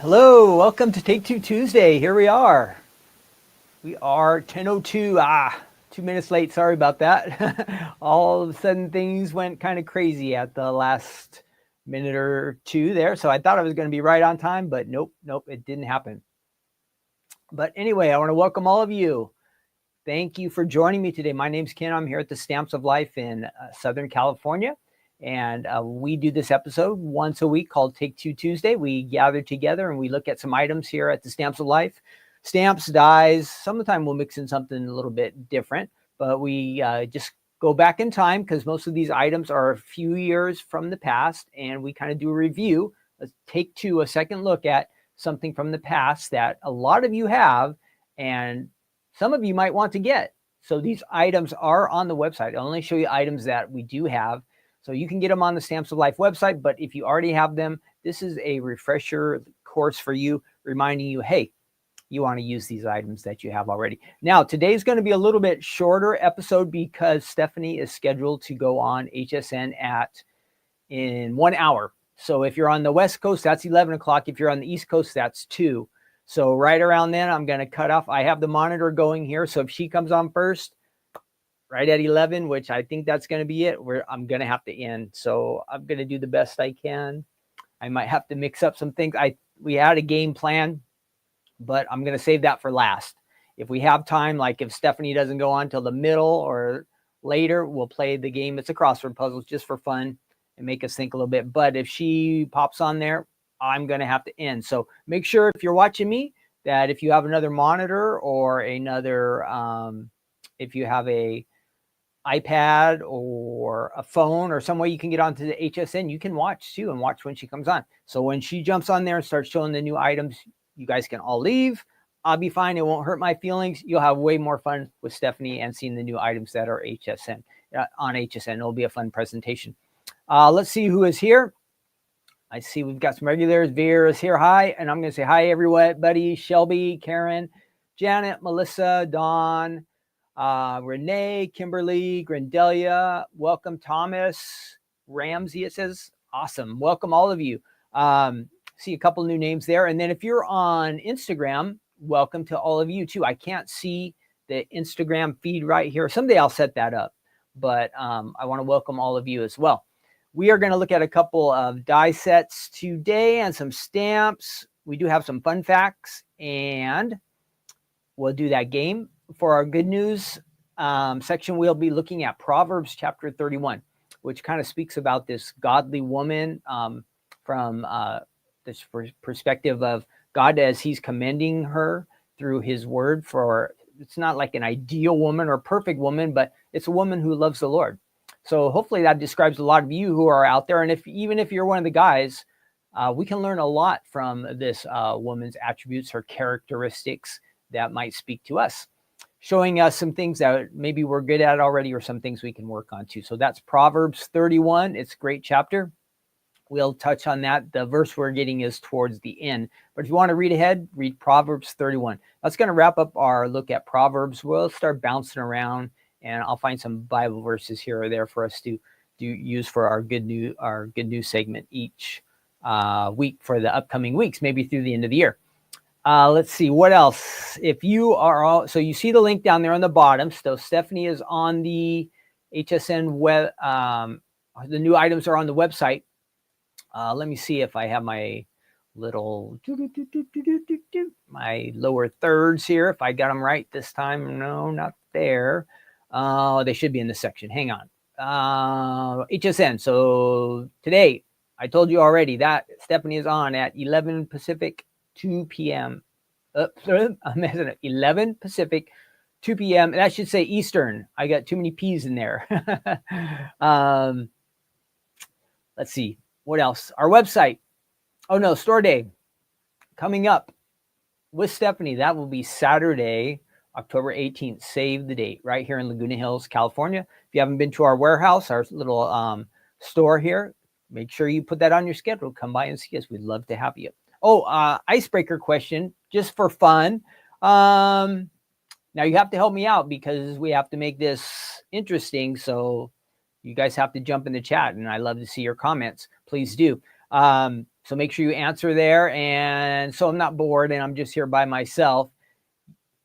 Hello, welcome to Take Two Tuesday. Here we are. We are 10:02. 2 minutes late. Sorry about that. All of a sudden, things went kind of crazy at the last minute or two there. So I thought I was going to be right on time, but nope, it didn't happen. But anyway, I want to welcome all of you. Thank you for joining me today. My name's Ken. I'm here at the Stamps of Life in Southern California. And we do this episode once a week called Take Two Tuesday. We gather together and we look at some items here at the Stamps of Life. Stamps, dies, some of the time we'll mix in something a little bit different, but we just go back in time because most of these items are a few years from the past, and we kind of do a review. Let's take a second look at something from the past that a lot of you have, and some of you might want to get. So these items are on the website. I'll only show you items that we do have. So you can get them on the Stamps of Life website, but if you already have them, this is a refresher course for you, reminding you, hey, you want to use these items that you have already. Now, today's going to be a little bit shorter episode because Stephanie is scheduled to go on HSN in 1 hour. So if you're on the West Coast, that's 11 o'clock. If you're on the East Coast, that's 2. So right around then, I'm going to cut off. I have the monitor going here. So if she comes on first, right at 11, which I think that's going to be it, I'm going to have to end. So I'm going to do the best I can. I might have to mix up some things. We had a game plan, but I'm going to save that for last. If we have time, like if Stephanie doesn't go on till the middle or later, we'll play the game. It's a crossword puzzle just for fun and make us think a little bit. But if she pops on there, I'm going to have to end. So make sure if you're watching me that if you have another monitor or another, if you have a iPad or a phone or some way you can get onto the HSN, you can watch too and watch when she comes on. So when she jumps on there and starts showing the new items, you guys can all leave. I'll be fine. It won't hurt my feelings. You'll have way more fun with Stephanie and seeing the new items that are on HSN. It'll be a fun presentation. Let's see who is here. I see we've got some regulars. Veer is here. Hi. And I'm going to say hi, everybody. Shelby, Karen, Janet, Melissa, Dawn, Renee, Kimberly, Grandelia, welcome Thomas, Ramsey, it says. Awesome. Welcome all of you. See a couple new names there. And then if you're on Instagram, welcome to all of you too. I can't see the Instagram feed right here. Someday I'll set that up, but I want to welcome all of you as well. We are going to look at a couple of die sets today and some stamps. We do have some fun facts, and we'll do that game. For our good news section, we'll be looking at Proverbs chapter 31, which kind of speaks about this godly woman from this perspective of God as he's commending her through his word. It's not like an ideal woman or perfect woman, but it's a woman who loves the Lord. So hopefully that describes a lot of you who are out there. And even if you're one of the guys, we can learn a lot from this woman's attributes, her characteristics that might speak to us, showing us some things that maybe we're good at already or some things we can work on too. So that's Proverbs 31. It's a great chapter. We'll touch on that. The verse we're getting is towards the end. But if you want to read ahead, read Proverbs 31. That's going to wrap up our look at Proverbs. We'll start bouncing around, and I'll find some Bible verses here or there for us to use for our good news segment each week for the upcoming weeks, maybe through the end of the year. Let's see what else. If you are so you see the link down there on the bottom. So Stephanie is on the HSN web. The new items are on the website. Let me see if I have my little my lower thirds here. If I got them right this time. No, not there. They should be in the section. Hang on. HSN. So today, I told you already that Stephanie is on at 11 Pacific, 2 p.m. I'm messing up. 11 Pacific, 2 p.m. That should say Eastern. I got too many P's in there. Let's see. What else? Our website. Oh, no. Store day. Coming up with Stephanie. That will be Saturday, October 18th. Save the date right here in Laguna Hills, California. If you haven't been to our warehouse, our little store here, make sure you put that on your schedule. Come by and see us. We'd love to have you. Oh, icebreaker question, just for fun. Now you have to help me out because we have to make this interesting. So you guys have to jump in the chat, and I love to see your comments. Please do. So make sure you answer there. And so I'm not bored and I'm just here by myself.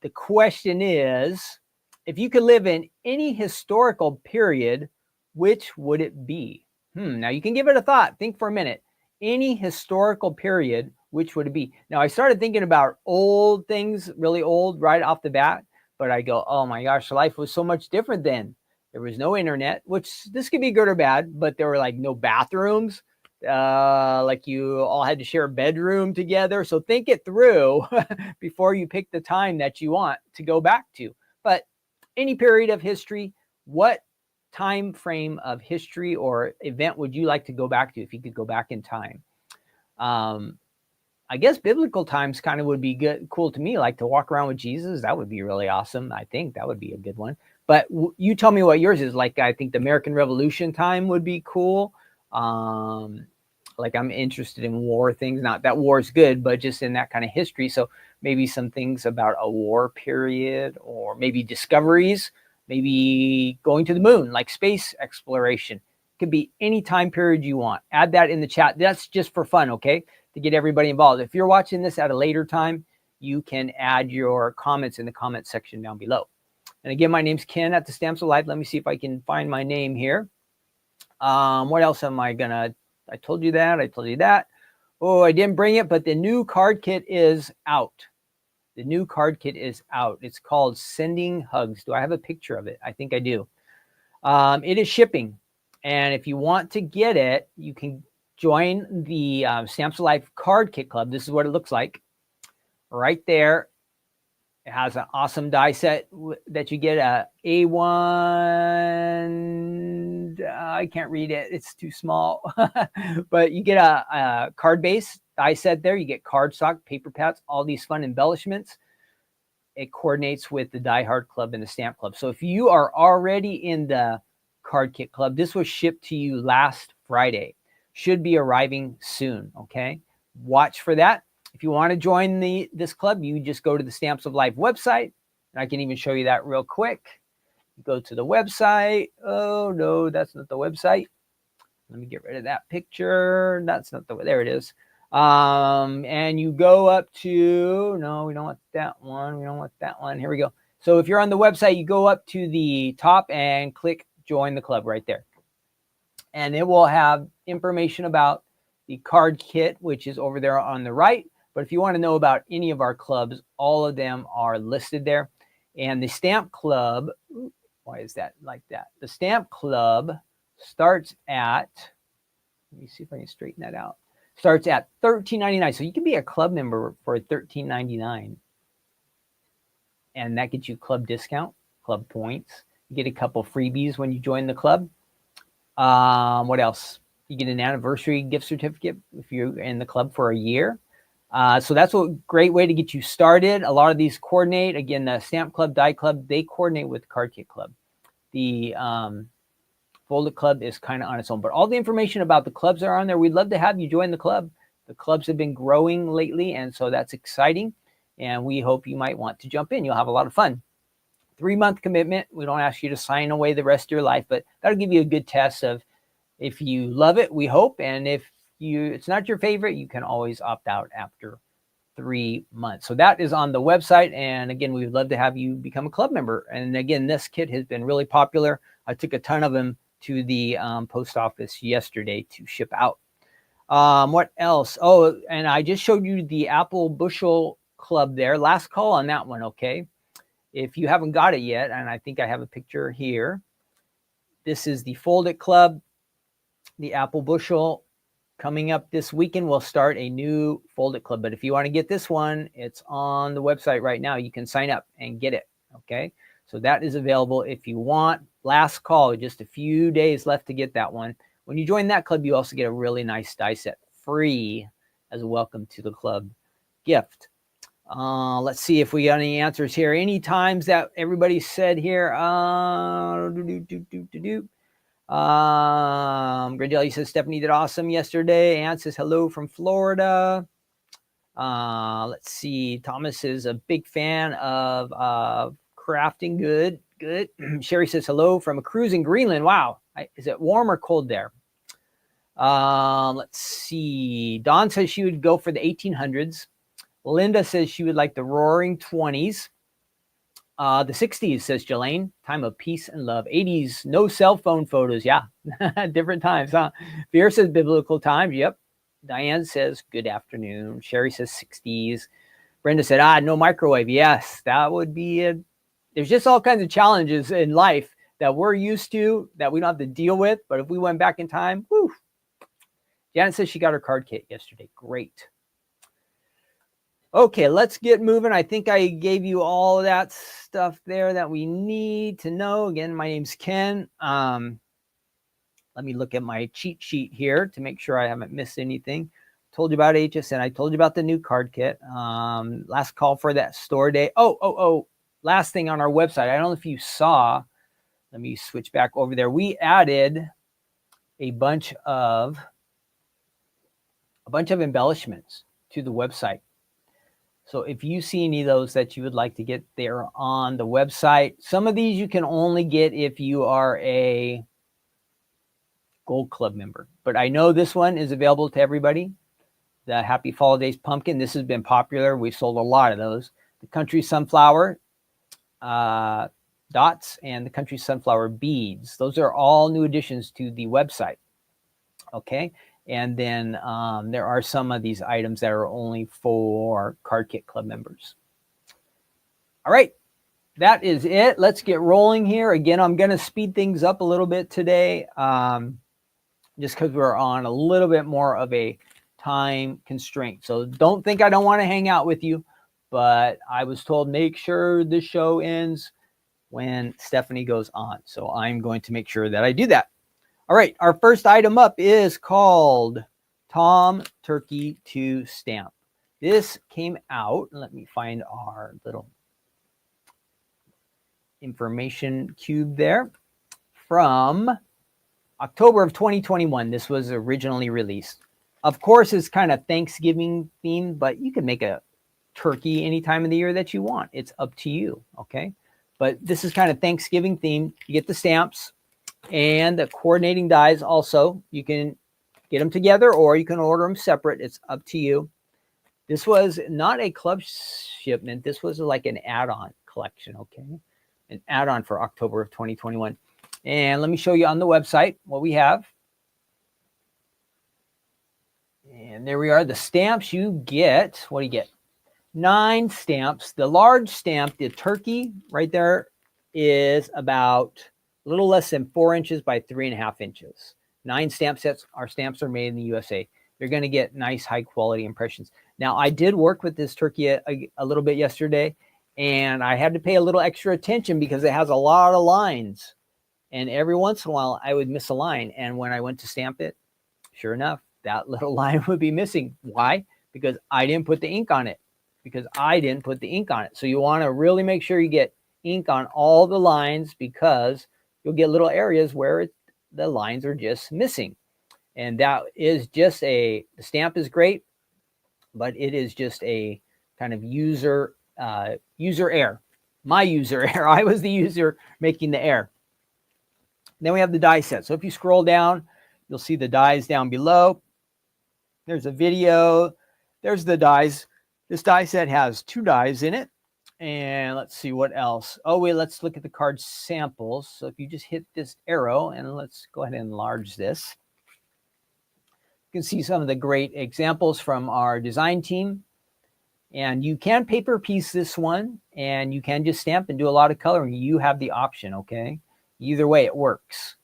The question is, if you could live in any historical period, which would it be? Now you can give it a thought. Think for a minute. Any historical period, which would it be? Now I started thinking about old things, really old right off the bat, but I go, oh my gosh, life was so much different then. There was no internet, which this could be good or bad, but there were like no bathrooms. Like you all had to share a bedroom together. So think it through before you pick the time that you want to go back to. But any period of history, what time frame of history or event would you like to go back to if you could go back in time? I guess biblical times kind of would be good, cool to me, like to walk around with Jesus. That would be really awesome. I think that would be a good one. But you tell me what yours is. Like, I think the American Revolution time would be cool. Like I'm interested in war things. Not that war is good, but just in that kind of history. So maybe some things about a war period, or maybe discoveries, maybe going to the moon, like space exploration. It could be any time period you want. Add that in the chat. That's just for fun, okay? To get everybody involved. If you're watching this at a later time, you can add your comments in the comment section down below. And again, my name's Ken at the Stamps of Life. Let me see if I can find my name here. What else am I gonna? I told you that. I told you that. Oh, I didn't bring it, but the new card kit is out. The new card kit is out. It's called Sending Hugs. Do I have a picture of it? I think I do. It is shipping. And if you want to get it, you can join the Stamps of Life Card Kit Club. This is what it looks like. Right there. It has an awesome die set that you get a A1. I can't read it. It's too small. But you get a card base die set there. You get cardstock, paper pads, all these fun embellishments. It coordinates with the Die Hard Club and the Stamp Club. So if you are already in the Card Kit Club, this was shipped to you last Friday. Should be arriving soon, okay? Watch for that. If you want to join this club, you just go to the Stamps of Life website. And I can even show you that real quick. You go to the website. Oh, no, that's not the website. Let me get rid of that picture. That's not the way. There it is. And you go up to, no, we don't want that one. We don't want that one. Here we go. So if you're on the website, you go up to the top and click join the club right there. And it will have information about the card kit, which is over there on the right. But if you want to know about any of our clubs, all of them are listed there. And the Stamp Club, why is that like that? The Stamp Club starts at, let me see if I can straighten that out. Starts at $13.99. So you can be a club member for $13.99. And that gets you club discount, club points. You get a couple freebies when you join the club. What else? You get an anniversary gift certificate if you're in the club for a year. So that's a great way to get you started. A lot of these coordinate. Again, the Stamp Club, Die Club, they coordinate with the Card Kit Club. The Folded Club is kind of on its own. But all the information about the clubs are on there. We'd love to have you join the club. The clubs have been growing lately, and so that's exciting. And we hope you might want to jump in. You'll have a lot of fun. 3-month commitment. We don't ask you to sign away the rest of your life, but that'll give you a good test of if you love it, we hope. And if it's not your favorite, you can always opt out after 3 months. So that is on the website. And again, we would love to have you become a club member. And again, this kit has been really popular. I took a ton of them to the post office yesterday to ship out. What else? Oh, and I just showed you the Apple Bushel Club there. Last call on that one, okay? If you haven't got it yet, and I think I have a picture here, this is the Folded Club, the Apple Bushel. Coming up this weekend, we'll start a new Folded Club. But if you want to get this one, it's on the website right now. You can sign up and get it, okay? So that is available if you want. Last call, just a few days left to get that one. When you join that club, you also get a really nice die set free as a welcome to the club gift. Let's see if we got any answers here. Any times that everybody said here, Grandelli says Stephanie did awesome yesterday. Ann says hello from Florida. Let's see. Thomas is a big fan of crafting. Good. Sherry says hello from a cruise in Greenland. Wow. Is it warm or cold there? Let's see. Dawn says she would go for the 1800s. Linda says she would like the roaring 20s. The 60s, says Jelaine. Time of peace and love. 80s, no cell phone photos. Yeah, different times, huh? Fear says biblical times. Yep. Diane says good afternoon. Sherry says 60s. Brenda said, no microwave. Yes, that would be it. There's just all kinds of challenges in life that we're used to that we don't have to deal with. But if we went back in time, whew. Janet says she got her card kit yesterday. Great. Okay, let's get moving. I think I gave you all that stuff there that we need to know. Again, my name's Ken. Let me look at my cheat sheet here to make sure I haven't missed anything. Told you about HSN. I told you about the new card kit. Last call for that store day. Oh. Last thing on our website. I don't know if you saw. Let me switch back over there. We added a bunch of embellishments to the website. So if you see any of those that you would like to get there on the website, some of these you can only get if you are a Gold Club member. But I know this one is available to everybody. The Happy Holidays pumpkin. This has been popular. We sold a lot of those. The Country Sunflower dots and the Country Sunflower beads. Those are all new additions to the website. Okay. And then there are some of these items that are only for Card Kit Club members. All right. That is it. Let's get rolling here. Again, I'm going to speed things up a little bit today just because we're on a little bit more of a time constraint. So don't think I don't want to hang out with you, but I was told make sure the show ends when Stephanie goes on. So I'm going to make sure that I do that. All right, our first item up is called Tom Turkey to Stamp. This came out, let me find our little information cube there, from October of 2021. This was originally released. Of course, it's kind of Thanksgiving themed, but you can make a turkey any time of the year that you want. It's up to you, okay? But this is kind of Thanksgiving themed. You get the stamps and the coordinating dies also. You can get them together or you can order them separate. It's up to you. This was not a club shipment. This was like an add-on collection, okay? An add-on for October of 2021. And let me show you on the website what we have. And there we are. The stamps you get, what do you get? 9 stamps. The large stamp, the turkey right there, is about a little less than 4 inches by 3.5 inches. 9 stamp sets. Our stamps are made in the USA. You're going to get nice high quality impressions. Now, I did work with this turkey a little bit yesterday, and I had to pay a little extra attention because it has a lot of lines. And every once in a while, I would miss a line. And when I went to stamp it, sure enough, that little line would be missing. Why? Because I didn't put the ink on it. So you want to really make sure you get ink on all the lines because you'll get little areas where the lines are just missing. And that is just the stamp is great, but it is just a kind of user error. My user error. I was the user making the error. Then we have the die set. So if you scroll down, you'll see the dies down below. There's a video. There's the dies. This die set has 2 dies in it. And let's see what else. Oh, wait, let's look at the card samples. So if you just hit this arrow, and let's go ahead and enlarge this. You can see some of the great examples from our design team. And you can paper piece this one, and you can just stamp and do a lot of coloring. You have the option, okay? Either way, it works.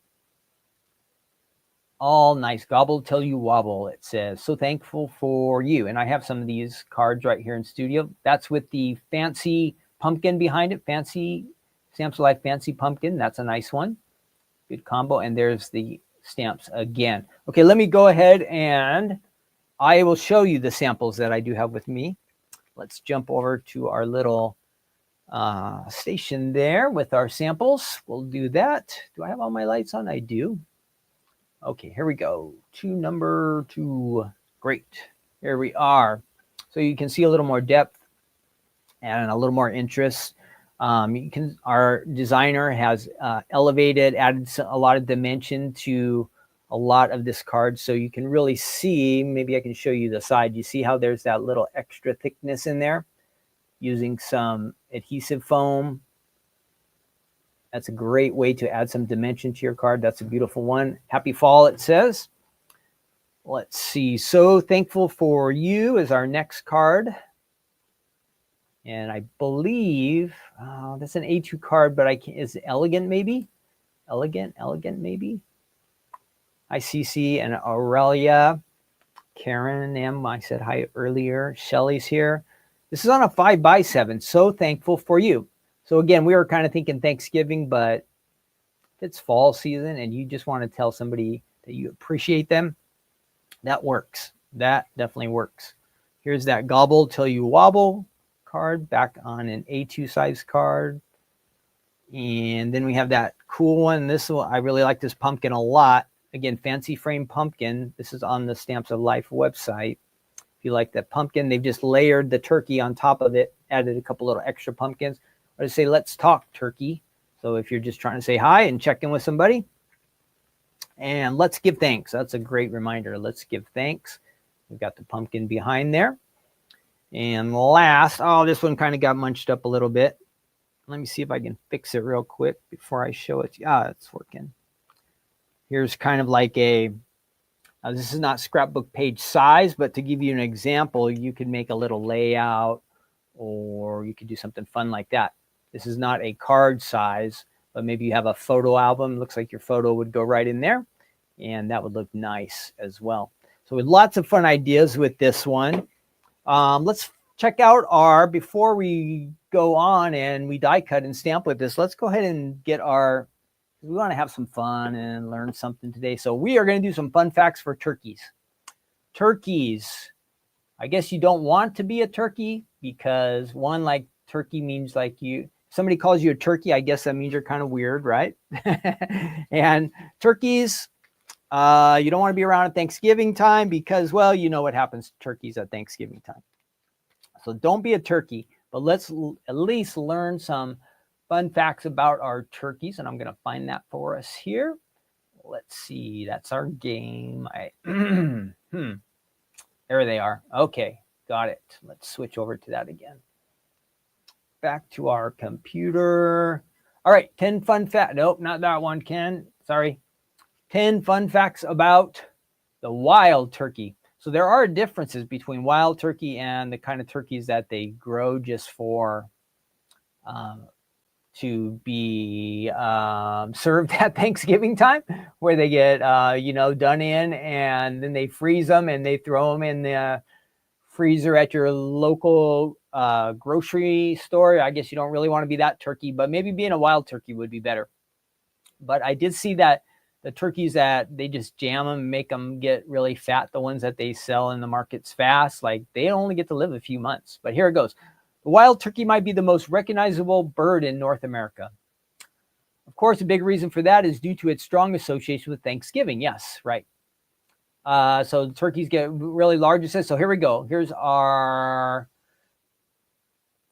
All nice. Gobble till you wobble, it says. So thankful for you. And I have some of these cards right here in studio. That's with the fancy pumpkin behind it. Fancy Stamps Life Fancy Pumpkin. That's a nice one. Good combo. And there's the stamps again. Okay, let me go ahead and I will show you the samples that I do have with me. Let's jump over to our little station there with our samples. We'll do that. Do I have all my lights on? I do. Okay, here we go. Number 2. Great. Here we are. So you can see a little more depth and a little more interest. Our designer has elevated, added a lot of dimension to a lot of this card, so you can really see, maybe I can show you the side. You see how there's that little extra thickness in there, using some adhesive foam. That's a great way to add some dimension to your card. That's a beautiful one. Happy fall, it says. Let's see. So thankful for you is our next card. And I believe that's an A2 card, but is it elegant maybe? Elegant maybe? Hi, Cece and Aurelia. Karen M, I said hi earlier. Shelly's here. This is on a 5x7. So thankful for you. So again, we were kind of thinking Thanksgiving, but it's fall season and you just want to tell somebody that you appreciate them, that works. That definitely works. Here's that gobble till you wobble card back on an A2 size card. And then we have that cool one. This one, I really like this pumpkin a lot. Again, fancy frame pumpkin. This is on the Stamps of Life website. If you like that pumpkin, they've just layered the turkey on top of it, added a couple little extra pumpkins. Or to say, let's talk turkey. So if you're just trying to say hi and check in with somebody. And let's give thanks. That's a great reminder. Let's give thanks. We've got the pumpkin behind there. And last, this one kind of got munched up a little bit. Let me see if I can fix it real quick before I show it. It's working. Here's kind of like this is not scrapbook page size, but to give you an example, you could make a little layout or you could do something fun like that. This is not a card size, but maybe you have a photo album. Looks like your photo would go right in there, and that would look nice as well. So with lots of fun ideas with this one. Let's check out before we go on and we die cut and stamp with this, let's go ahead and get we want to have some fun and learn something today. So we are going to do some fun facts for turkeys. Turkeys. I guess you don't want to be a turkey because one, like turkey means like somebody calls you a turkey, I guess that means you're kind of weird, right? And turkeys, you don't want to be around at Thanksgiving time because, well, you know what happens to turkeys at Thanksgiving time. So don't be a turkey, but let's at least learn some fun facts about our turkeys. And I'm going to find that for us here. Let's see. That's our game. There they are. Okay, got it. Let's switch over to that again. Back to our computer. All right, 10 fun facts. Nope, not that one, Ken. Sorry. 10 fun facts about the wild turkey. So there are differences between wild turkey and the kind of turkeys that they grow just for to be served at Thanksgiving time, where they get done in and then they freeze them and they throw them in the freezer at your local grocery store. I guess you don't really want to be that turkey, but maybe being a wild turkey would be better. But I did see that the turkeys that they just jam them and make them get really fat, the ones that they sell in the markets fast, like they only get to live a few months. But here it goes. The wild turkey might be the most recognizable bird in North America. Of course, a big reason for that is due to its strong association with Thanksgiving. Yes, right. So the turkeys get really large, it says. So here we go. Here's our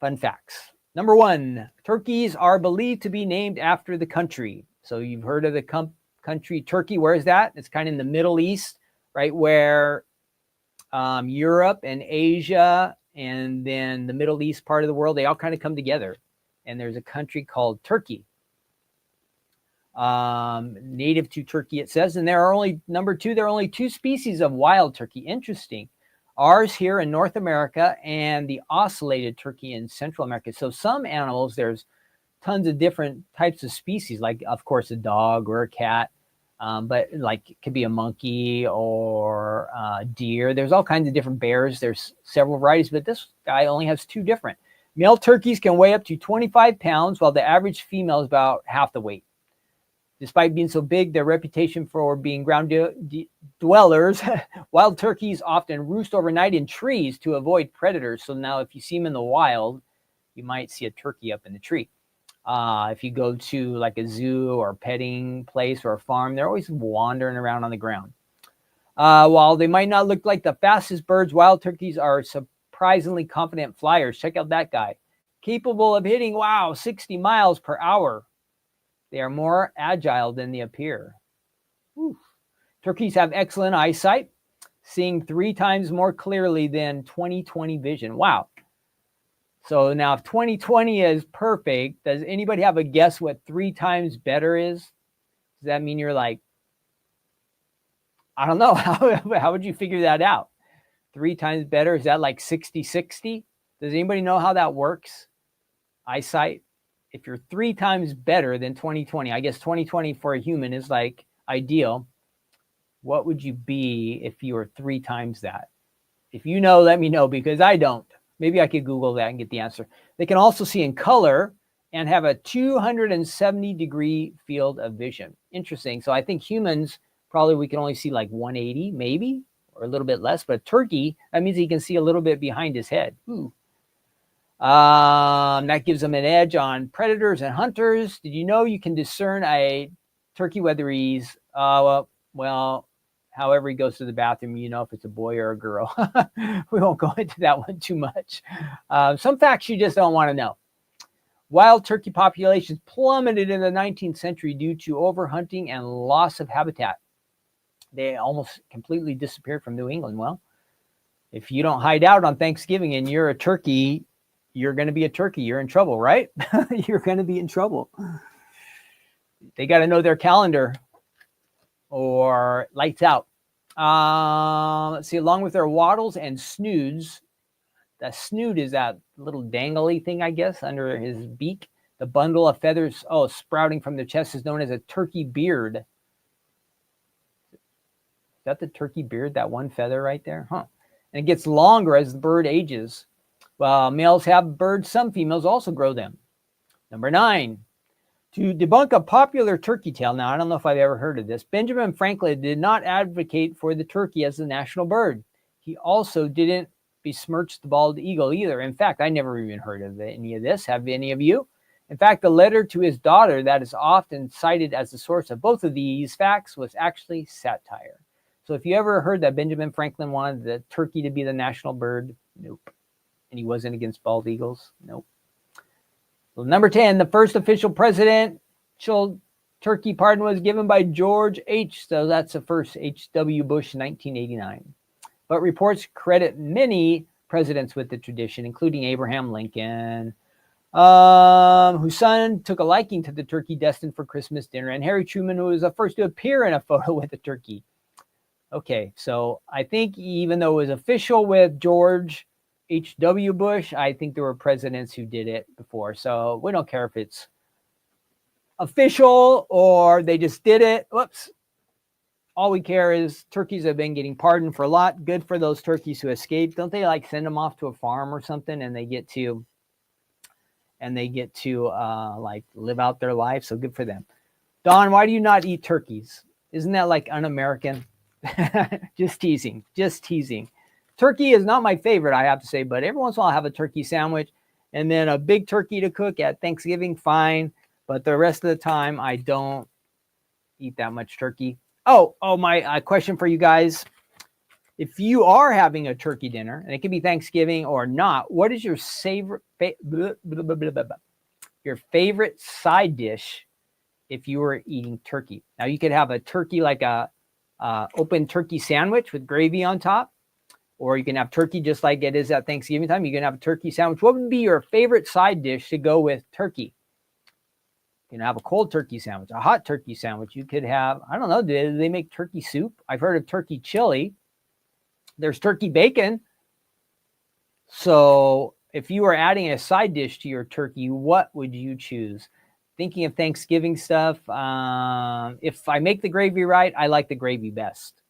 fun facts. Number 1, turkeys are believed to be named after the country. So you've heard of the country Turkey. Where is that? It's kind of in the Middle East, right, where Europe and Asia and then the Middle East part of the world, they all kind of come together. And there's a country called Turkey. Native to Turkey, it says. And there are only, number 2, there are only 2 species of wild turkey. Interesting. Ours here in North America and the ocellated turkey in Central America. So some animals, there's tons of different types of species, like, of course, a dog or a cat. But like it could be a monkey or a deer. There's all kinds of different bears. There's several varieties, but this guy only has 2 different. Male turkeys can weigh up to 25 pounds, while the average female is about half the weight. Despite being so big, their reputation for being ground dwellers, wild turkeys often roost overnight in trees to avoid predators. So now if you see them in the wild, you might see a turkey up in the tree. If you go to like a zoo or petting place or a farm, they're always wandering around on the ground. While they might not look like the fastest birds, wild turkeys are surprisingly confident flyers. Check out that guy. Capable of hitting, 60 miles per hour. They are more agile than they appear. Whew. Turkeys have excellent eyesight, seeing 3 times more clearly than 20/20 vision. Wow. So now if 20/20 is perfect, does anybody have a guess what 3 times better is? Does that mean you're like, I don't know. How would you figure that out? 3 times better, is that like 60/60? Does anybody know how that works? Eyesight. If you're 3 times better than 20/20, I guess 20/20 for a human is like ideal. What would you be if you were 3 times that? If you know, let me know, because I don't. Maybe I could Google that and get the answer. They can also see in color and have a 270-degree field of vision. Interesting. So I think humans, probably we can only see like 180, maybe, or a little bit less. But turkey, that means he can see a little bit behind his head. Ooh. That gives them an edge on predators and hunters. Did you know you can discern a turkey whether he's, well, however he goes to the bathroom, you know if it's a boy or a girl. We won't go into that one too much. Some facts you just don't want to know. Wild turkey populations plummeted in the 19th century due to overhunting and loss of habitat. They almost completely disappeared from New England. Well, if you don't hide out on Thanksgiving and you're a turkey, you're going to be a turkey. You're in trouble, right? You're going to be in trouble. They got to know their calendar or lights out. Let's see, along with their wattles and snoods. The snood is that little dangly thing, I guess, under his beak. The bundle of feathers, sprouting from the chest is known as a turkey beard. Is that the turkey beard, that one feather right there? Huh. And it gets longer as the bird ages. Well, males have birds, some females also grow them. Number 9, to debunk a popular turkey tale. Now, I don't know if I've ever heard of this. Benjamin Franklin did not advocate for the turkey as the national bird. He also didn't besmirch the bald eagle either. In fact, I never even heard of any of this. Have any of you? In fact, the letter to his daughter that is often cited as the source of both of these facts was actually satire. So if you ever heard that Benjamin Franklin wanted the turkey to be the national bird, nope. And he wasn't against bald eagles, nope. Well, number 10, the first official presidential turkey pardon was given by George H. So that's the first H.W. Bush in 1989. But reports credit many presidents with the tradition, including Abraham Lincoln, whose son took a liking to the turkey destined for Christmas dinner, and Harry Truman, who was the first to appear in a photo with a turkey. Okay, so I think even though it was official with George H.W. Bush, I think there were presidents who did it before. So we don't care if it's official or they just did it. Whoops. All we care is turkeys have been getting pardoned for a lot. Good for those turkeys who escaped. Don't they like send them off to a farm or something and they get to like live out their life? So good for them. Don, why do you not eat turkeys? Isn't that like un-American? Just teasing. Turkey is not my favorite, I have to say, but every once in a while I have a turkey sandwich and then a big turkey to cook at Thanksgiving, fine. But the rest of the time I don't eat that much turkey. My question for you guys. If you are having a turkey dinner, and it can be Thanksgiving or not, what is your favorite side dish if you were eating turkey? Now, you could have a turkey like a open turkey sandwich with gravy on top, or you can have turkey just like it is at Thanksgiving time. You can have a turkey sandwich. What would be your favorite side dish to go with turkey? You can have a cold turkey sandwich, a hot turkey sandwich. You could have, I don't know, do they make turkey soup? I've heard of turkey chili. There's turkey bacon. So if you were adding a side dish to your turkey, what would you choose? Thinking of Thanksgiving stuff, if I make the gravy right, I like the gravy best.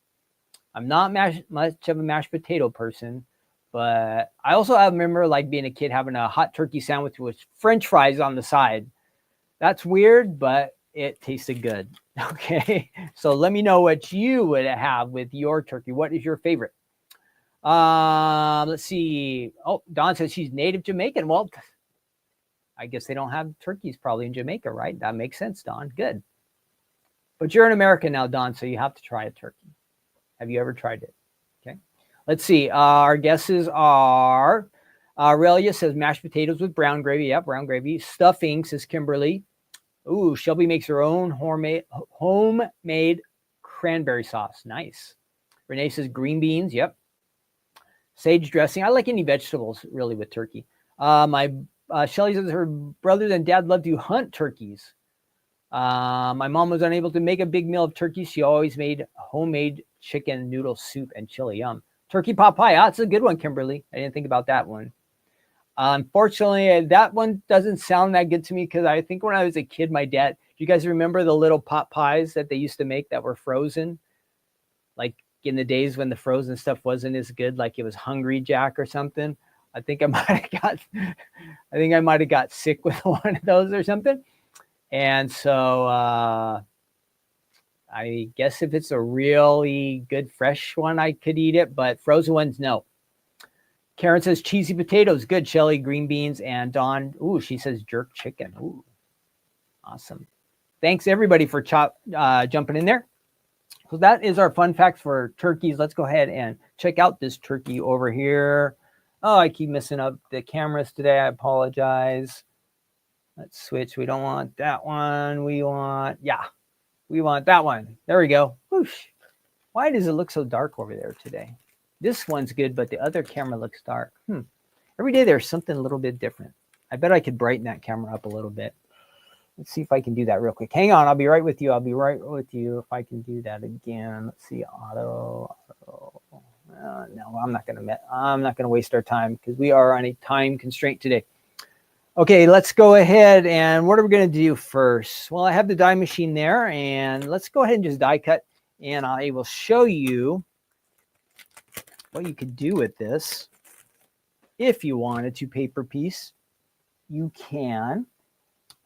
I'm not much of a mashed potato person, but I also remember like being a kid having a hot turkey sandwich with French fries on the side. That's weird, but it tasted good. Okay, so let me know what you would have with your turkey. What is your favorite? Let's see. Oh, Dawn says she's native Jamaican. Well, I guess they don't have turkeys probably in Jamaica, right? That makes sense, Dawn. Good. But you're in America now, Dawn, so you have to try a turkey. Have you ever tried it? Okay. Let's see. Our guesses are, Aurelia says mashed potatoes with brown gravy. Yeah, brown gravy. Stuffing, says Kimberly. Ooh, Shelby makes her own homemade cranberry sauce. Nice. Renee says green beans. Yep. Sage dressing. I like any vegetables really with turkey. Shelly says her brothers and dad love to hunt turkeys. My mom was unable to make a big meal of turkey. She always made homemade chicken noodle soup and chili. Yum. Turkey pot pie. That's a good one, Kimberly. I didn't think about that one. Unfortunately, that one doesn't sound that good to me because I think when I was a kid, my dad, do you guys remember the little pot pies that they used to make that were frozen? Like in the days when the frozen stuff wasn't as good, like it was Hungry Jack or something. I think I might have got sick with one of those or something. And so I guess if it's a really good fresh one, I could eat it, but frozen ones, no. Karen says cheesy potatoes. Good, Shelly. Green beans. And Dawn, ooh, she says jerk chicken. Ooh, awesome. Thanks, everybody, for jumping in there. So that is our fun facts for turkeys. Let's go ahead and check out this turkey over here. Oh, I keep messing up the cameras today. I apologize. Let's switch. We don't want that one. We want that one. There we go. Whoosh. Why does it look so dark over there today? This one's good, but the other camera looks dark. Every day there's something a little bit different. I bet I could brighten that camera up a little bit. Let's see if I can do that real quick. Hang on. I'll be right with you. If I can do that again. Let's see. Auto. No, I'm not going to waste our time because we are on a time constraint today. Okay, let's go ahead. And what are we going to do first? Well, I have the die machine there, and let's go ahead and just die cut. And I will show you what you could do with this. If you wanted to paper piece, you can.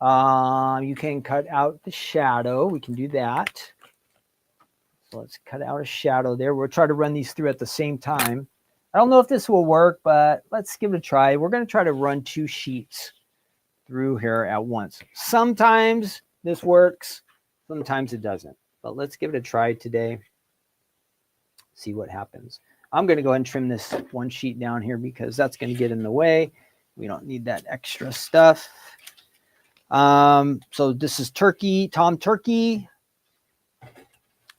You can cut out the shadow. We can do that. So let's cut out a shadow there. We'll try to run these through at the same time. I don't know if this will work, but let's give it a try. We're going to try to run 2 sheets through here at once. Sometimes this works, sometimes it doesn't. But let's give it a try today. See what happens. I'm going to go ahead and trim this one sheet down here because that's going to get in the way. We don't need that extra stuff. So this is Tom Turkey.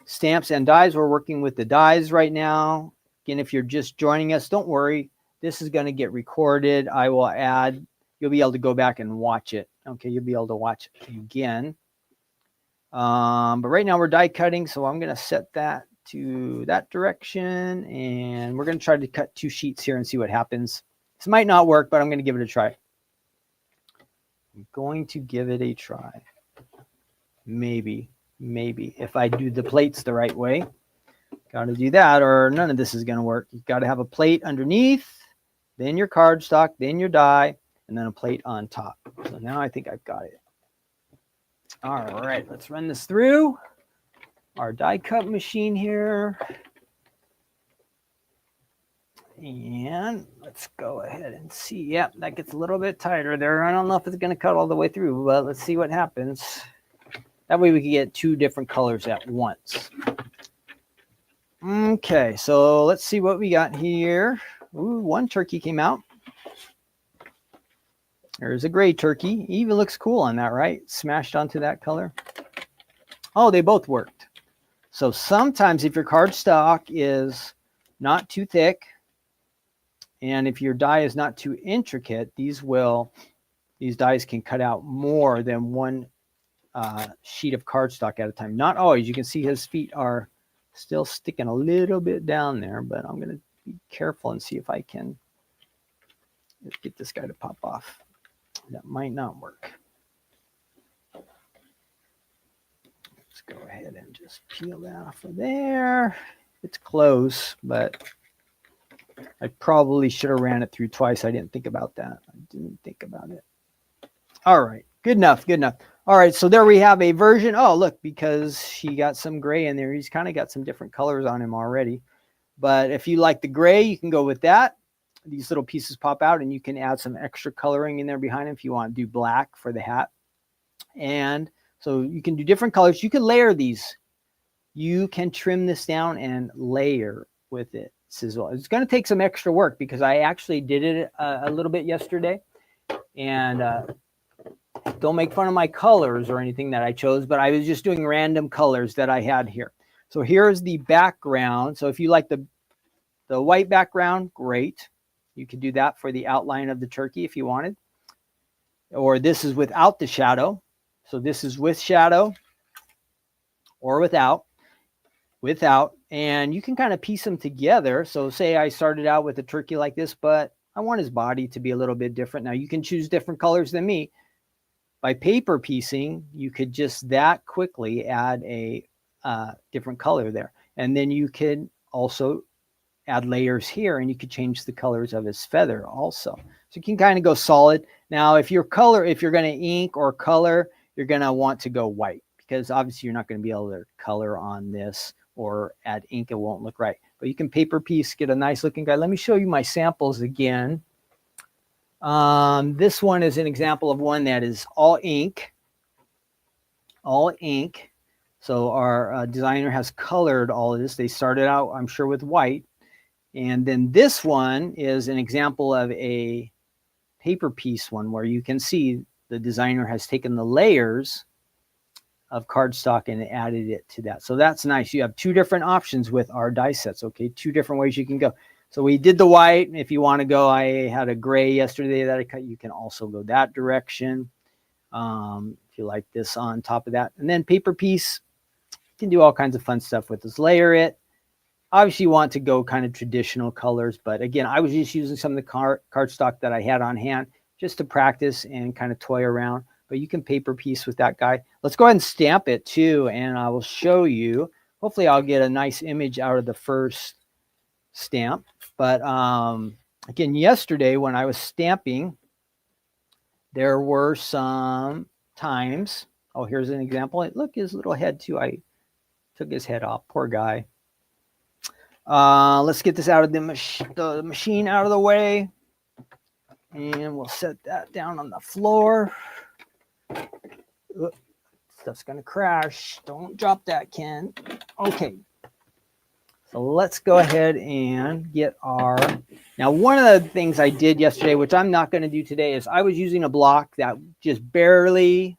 Stamps and dies. We're working with the dies right now. Again, if you're just joining us, don't worry. This is going to get recorded. I will add, you'll be able to go back and watch it. Okay, you'll be able to watch it again. But right now we're die cutting, so I'm going to set that to that direction, and we're going to try to cut 2 sheets here and see what happens. This might not work, but I'm going to give it a try. I'm going to give it a try. Maybe if I do the plates the right way. Got to do that, or none of this is going to work. You've got to have a plate underneath, then your cardstock, then your die, and then a plate on top. So now I think I've got it. All right, let's run this through our die cut machine here. And let's go ahead and see. Yep, that gets a little bit tighter there. I don't know if it's going to cut all the way through, but let's see what happens. That way we can get 2 different colors at once. Okay, so let's see what we got here. Ooh, one turkey came out. There's a gray turkey. It even looks cool on that, right? Smashed onto that color. Oh, they both worked. So sometimes if your cardstock is not too thick, and if your die is not too intricate, these dies can cut out more than one sheet of cardstock at a time. Not always. You can see his feet are still sticking a little bit down there, but I'm going to be careful and see if I can get this guy to pop off. That might not work. Let's go ahead and just peel that off of there. It's close, but I probably should have ran it through twice. I didn't think about that. I didn't think about it. All right. Good enough. Good enough. All right. So there we have a version. Oh, look, because he got some gray in there. He's kind of got some different colors on him already. But if you like the gray, you can go with that. These little pieces pop out, and you can add some extra coloring in there behind him if you want to do black for the hat. And so you can do different colors. You can layer these. You can trim this down and layer with it. Sizzle. It's going to take some extra work because I actually did it a little bit yesterday. And don't make fun of my colors or anything that I chose, but I was just doing random colors that I had here. So here's the background. So if you like the white background, great. You could do that for the outline of the turkey if you wanted. Or this is without the shadow. So this is with shadow or without. And you can kind of piece them together. So say I started out with a turkey like this, but I want his body to be a little bit different. Now you can choose different colors than me. By paper piecing, you could just that quickly add a different color there. And then you could also add layers here, and you could change the colors of his feather also. So you can kind of go solid. Now, if you're going to ink or color, you're going to want to go white, because obviously you're not going to be able to color on this or add ink. It won't look right. But you can paper piece, get a nice looking guy. Let me show you my samples again. This one is an example of one that is all ink. All ink. So our designer has colored all of this. They started out, I'm sure, with white. And then this one is an example of a paper piece one where you can see the designer has taken the layers of cardstock and added it to that. So that's nice. You have two different options with our die sets, okay? Two different ways you can go. So we did the white. If you want to go, I had a gray yesterday that I cut. You can also go that direction if you like this on top of that. And then paper piece, you can do all kinds of fun stuff with this. Layer it. Obviously, you want to go kind of traditional colors, but again, I was just using some of the cardstock that I had on hand just to practice and kind of toy around. But you can paper piece with that guy. Let's go ahead and stamp it too, and I will show you. Hopefully, I'll get a nice image out of the first stamp. But again, yesterday when I was stamping, there were some times. Oh, here's an example. Look, his little head too. I took his head off. Poor guy. Let's get this out of the machine out of the way, and we'll set that down on the floor. Oops, stuff's gonna crash. Don't drop that, Ken. Okay, so let's go ahead and get our. Now, one of the things I did yesterday, which I'm not going to do today, is I was using a block that just barely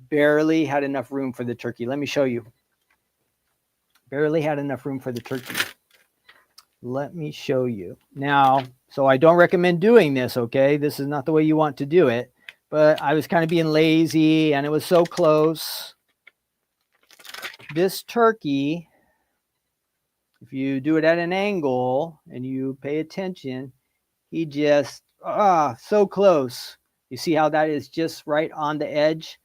had enough room for the turkey. Let me show you. Barely had enough room for the turkey. Let me show you. Now, so I don't recommend doing this, okay? This is not the way you want to do it. But I was kind of being lazy, and it was so close. This turkey, if you do it at an angle and you pay attention, he just, so close. You see how that is just right on the edge?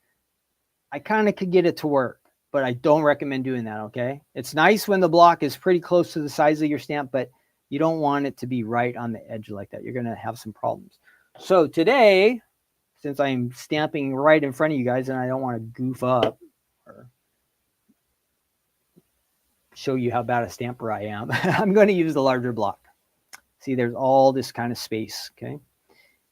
I kind of could get it to work, but I don't recommend doing that, okay? It's nice when the block is pretty close to the size of your stamp, but you don't want it to be right on the edge like that. You're going to have some problems. So today, since I'm stamping right in front of you guys and I don't want to goof up or show you how bad a stamper I am, I'm going to use the larger block. See, there's all this kind of space, okay?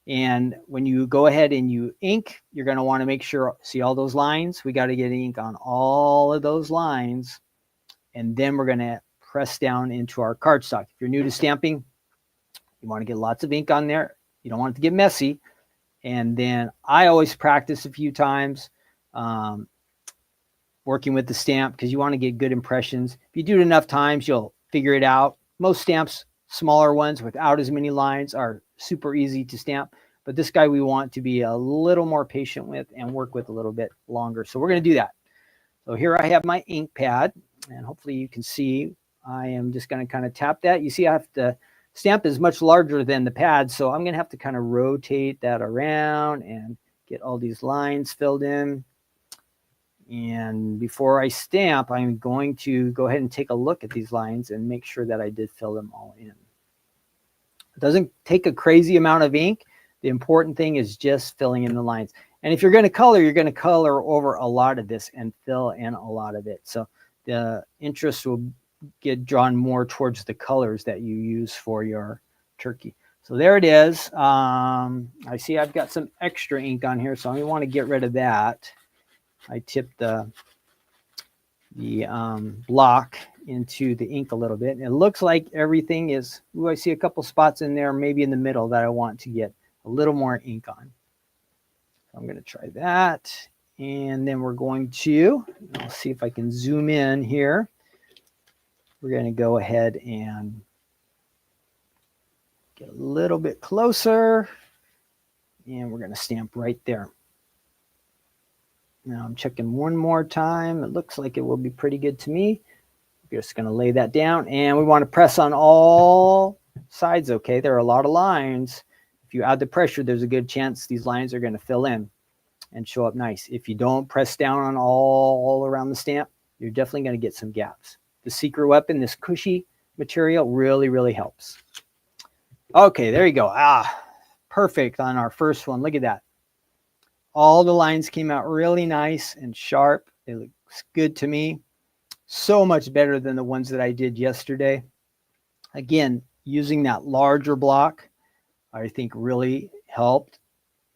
And when you go ahead and you ink, you're going to want to make sure, see all those lines? We got to get ink on all of those lines. And then we're going to press down into our cardstock. If you're new to stamping, you want to get lots of ink on there. You don't want it to get messy. And then I always practice a few times working with the stamp because you want to get good impressions. If you do it enough times, you'll figure it out. Most stamps, smaller ones without as many lines, are super easy to stamp. But this guy we want to be a little more patient with and work with a little bit longer. So we're going to do that. So here I have my ink pad, and hopefully you can see I am just going to kind of tap that. You see I have to stamp is much larger than the pad, so I'm going to have to kind of rotate that around and get all these lines filled in. And before I stamp, I'm going to go ahead and take a look at these lines and make sure that I did fill them all in. It doesn't take a crazy amount of ink. The important thing is just filling in the lines. And if you're going to color over a lot of this and fill in a lot of it. So the interest will get drawn more towards the colors that you use for your turkey. So there it is. I see I've got some extra ink on here, so I want to get rid of that. I tipped the block into the ink a little bit. And it looks like everything is, I see a couple spots in there, maybe in the middle, that I want to get a little more ink on. I'm going to try that. And then we're going to, I'll see if I can zoom in here. We're going to go ahead and get a little bit closer. And we're going to stamp right there. Now I'm checking one more time. It looks like it will be pretty good to me. We're just going to lay that down. And we want to press on all sides, okay? There are a lot of lines. If you add the pressure, there's a good chance these lines are going to fill in and show up nice. If you don't press down on all around the stamp, you're definitely going to get some gaps. The secret weapon, this cushy material, really, really helps. Okay, there you go. Perfect on our first one. Look at that. All the lines came out really nice and sharp. It looks good to me. So much better than the ones that I did yesterday. Again, using that larger block, I think really helped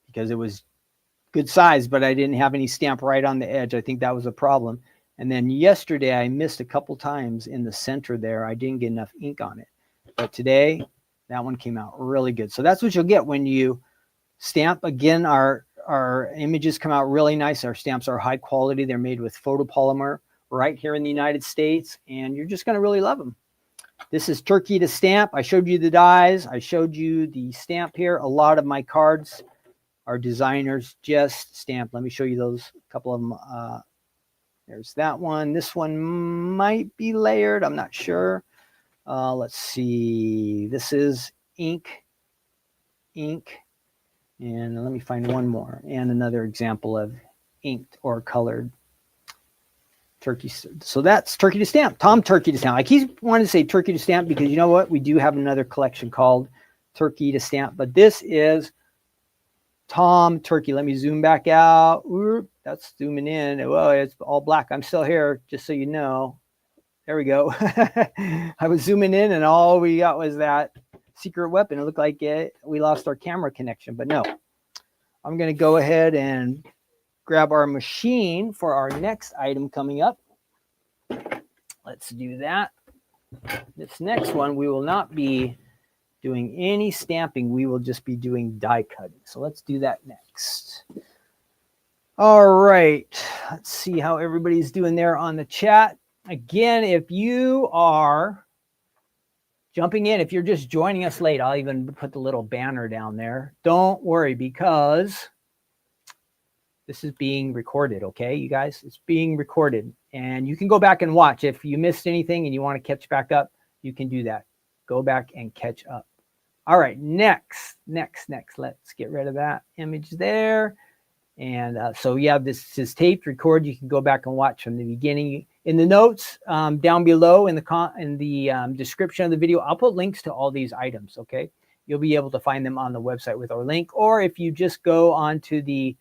because it was good size, but I didn't have any stamp right on the edge. I think that was a problem. And then yesterday I missed a couple times in the center there. I didn't get enough ink on it. But today, that one came out really good. So that's what you'll get when you stamp. Again, our images come out really nice. Our stamps are high quality. They're made with photopolymer right here in the United States, and you're just going to really love them. This is Turkey to Stamp. I showed you the dies. I showed you the stamp here. A lot of my cards are designers just stamped. Let me show you those, a couple of them. There's that one. This one might be layered. I'm not sure. Let's see. This is ink. And let me find one more. And another example of inked or colored turkey. So that's Turkey to Stamp. Tom Turkey to Stamp. I keep wanting to say Turkey to Stamp because you know what? We do have another collection called Turkey to Stamp. But this is Tom Turkey. Let me zoom back out. That's zooming in. Well, it's all black. I'm still here, just so you know. There we go. I was zooming in, and all we got was that secret weapon. It looked like we lost our camera connection, but no. I'm going to go ahead and grab our machine for our next item coming up. Let's do that. This next one, we will not be doing any stamping. We will just be doing die cutting. So let's do that next. All right. Let's see how everybody's doing there on the chat. Again, if you are jumping in, if you're just joining us late, I'll even put the little banner down there. Don't worry, because this is being recorded, okay, you guys? It's being recorded, and you can go back and watch. If you missed anything and you want to catch back up, you can do that. Go back and catch up. All right, next. Let's get rid of that image there. And so, yeah, this is taped, record. You can go back and watch from the beginning. In the notes down below in the description of the video, I'll put links to all these items, okay? You'll be able to find them on the website with our link. Or if you just go onto the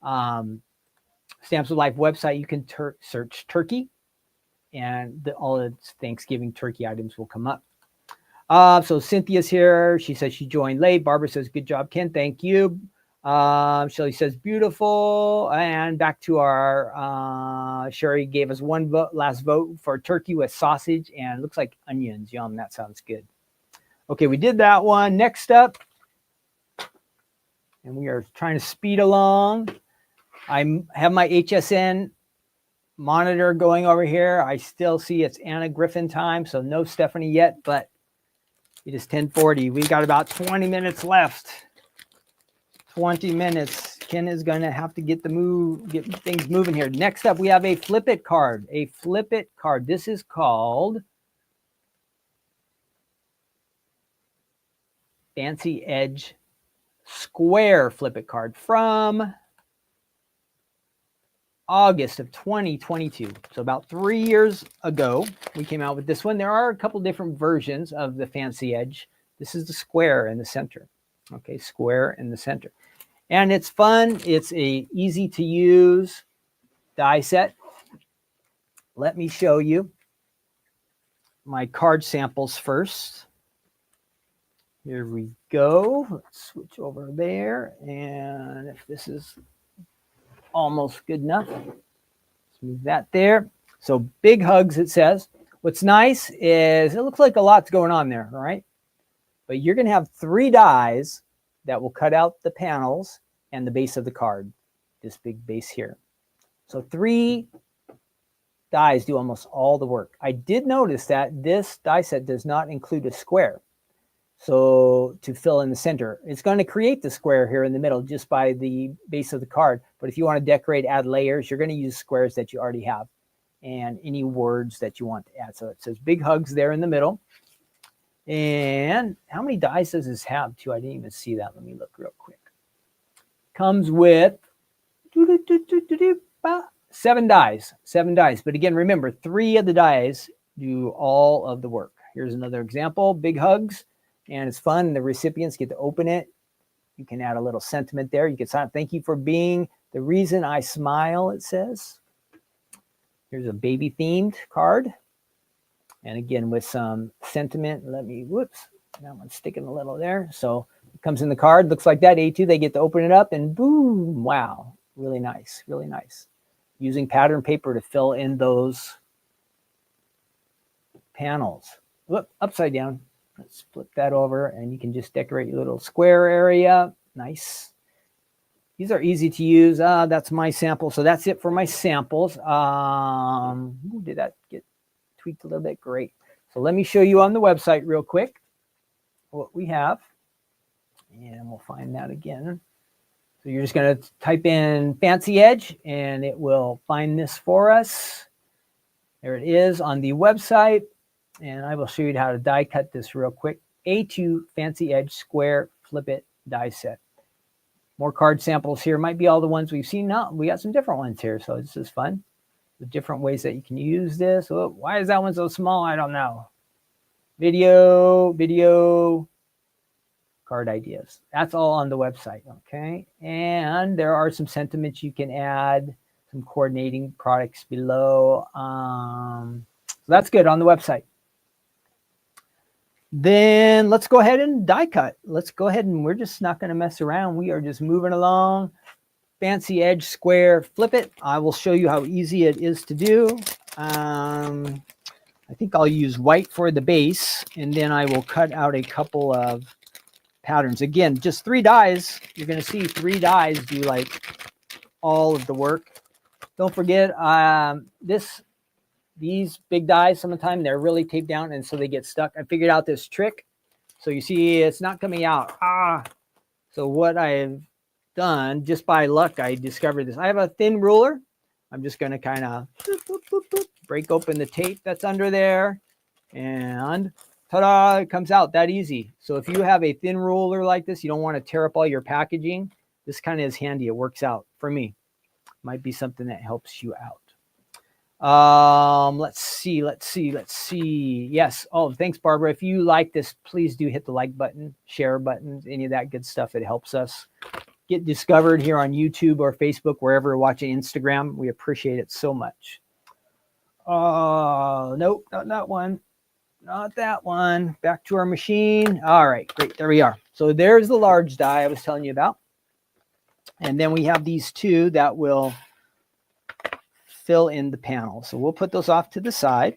Stamps of Life website, you can search turkey, and all its Thanksgiving turkey items will come up. So Cynthia's here. She says she joined late. Barbara says, good job, Ken. Thank you. Shelly says, beautiful. And back to our, Sherry gave us one last vote for turkey with sausage, and it looks like onions. Yum, that sounds good. Okay, we did that one. Next up, and we are trying to speed along. I have my HSN monitor going over here. I still see it's Anna Griffin time, so no Stephanie yet, but it is 10:40. We got about 20 minutes left. 20 minutes. Ken is going to have to get things moving here. Next up, we have a Flip It card. A Flip It card. This is called Fancy Edge Square Flip It card from August of 2022. So about 3 years ago, we came out with this one. There are a couple different versions of the Fancy Edge. This is the square in the center. Okay, square in the center. And it's fun. It's a easy to use die set. Let me show you my card samples first. Here we go. Let's switch over there. And if this is almost good enough, let's move that there. So big hugs, it says. What's nice is it looks like a lot's going on there, all right? But you're going to have 3 dies that will cut out the panels and the base of the card, this big base here. So 3 dies do almost all the work. I did notice that this die set does not include a square. So to fill in the center, it's going to create the square here in the middle just by the base of the card. But if you want to decorate, add layers, you're going to use squares that you already have and any words that you want to add. So it says big hugs there in the middle. And how many dies does this have too? I didn't even see that. Let me look real quick. Comes with 7 dies. 7 dies. But again, remember, 3 of the dies do all of the work. Here's another example. Big hugs. And it's fun. The recipients get to open it. You can add a little sentiment there. You can sign, thank you for being the reason I smile, it says. Here's a baby themed card. And again, with some sentiment. Whoops, that one's sticking a little there. So it comes in the card. Looks like that. A2, they get to open it up and boom, wow. Really nice, really nice. Using pattern paper to fill in those panels. Whoop, upside down. Let's flip that over and you can just decorate your little square area. Nice. These are easy to use. That's my sample. So that's it for my samples. Did that get tweaked a little bit? Great. So let me show you on the website real quick what we have. And we'll find that again. So you're just going to type in Fancy Edge and it will find this for us. There it is on the website. And I will show you how to die cut this real quick. A2 Fancy Edge Square Flip It die set. More card samples here. Might be all the ones we've seen. No, we got some different ones here. So this is fun. The different ways that you can use this. Oh, why is that one so small? I don't know. Video, card ideas. That's all on the website. Okay. And there are some sentiments you can add. Some coordinating products below. So that's good on the website. Then let's go ahead and die cut. Let's go ahead and we're just not going to mess around. We are just moving along. Fancy Edge Square Flip It. I will show you how easy it is to do. I think I'll use white for the base and then I will cut out a couple of patterns. Again, just 3 dies. You're going to see 3 dies do like all of the work. Don't forget these big dies, sometimes they're really taped down and so they get stuck. I figured out this trick. So you see it's not coming out. So what I've done, just by luck, I discovered this. I have a thin ruler. I'm just going to kind of break open the tape that's under there. And ta-da, it comes out that easy. So if you have a thin ruler like this, you don't want to tear up all your packaging. This kind of is handy. It works out for me. Might be something that helps you out. Let's see. Yes. Oh, thanks, Barbara. If you like this, please do hit the like button, share buttons, any of that good stuff. It helps us get discovered here on YouTube or Facebook, wherever you're watching. Instagram. We appreciate it so much. Nope, not that one. Not that one. Back to our machine. All right, great. There we are. So there's the large die I was telling you about. And then we have these 2 that will fill in the panel. So we'll put those off to the side.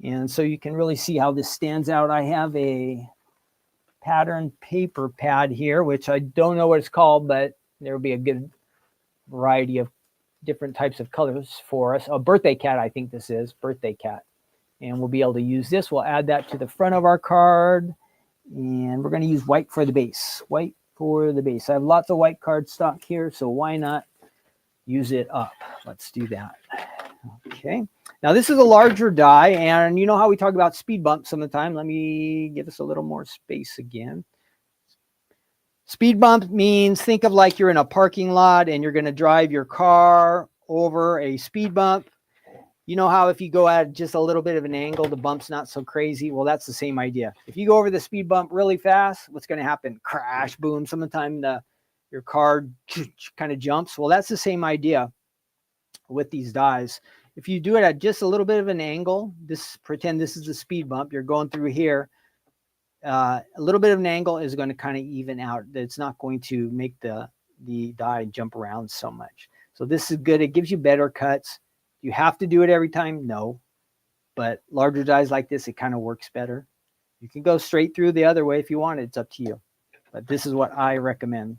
And so you can really see how this stands out. I have a pattern paper pad here, which I don't know what it's called, but there will be a good variety of different types of colors for us. A birthday cat, I think this is. Birthday cat. And we'll be able to use this. We'll add that to the front of our card. And we're going to use white for the base. White for the base. I have lots of white card stock here, so why not use it up? Let's do that. Okay. Now this is a larger die, and you know how we talk about speed bumps some of the time. Let me give us a little more space again. Speed bump means, think of like you're in a parking lot and you're going to drive your car over a speed bump. You know how if you go at just a little bit of an angle, the bump's not so crazy? Well, that's the same idea. If you go over the speed bump really fast, what's going to happen? Crash, boom. Sometimes your car kind of jumps. Well, that's the same idea with these dies. If you do it at just a little bit of an angle, pretend this is the speed bump. You're going through here. A little bit of an angle is going to kind of even out. It's not going to make the die jump around so much. So this is good. It gives you better cuts. You have to do it every time? No. But larger dies like this, it kind of works better. You can go straight through the other way if you want. It's up to you. But this is what I recommend.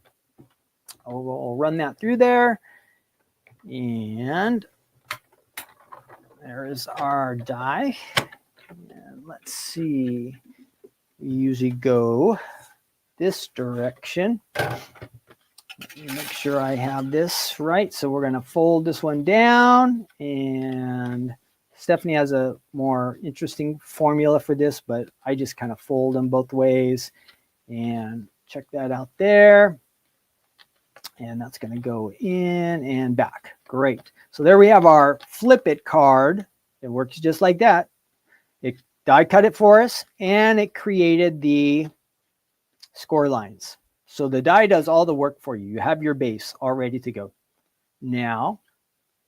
We'll run that through there. And there is our die. And let's see, we usually go this direction. Let me make sure I have this right. So we're going to fold this one down, and Stephanie has a more interesting formula for this, but I just kind of fold them both ways, and check that out there. And that's going to go in and back. Great. So there we have our Flip It card. It works just like that. It die cut it for us, and it created the score lines. So the die does all the work for you. You have your base all ready to go. Now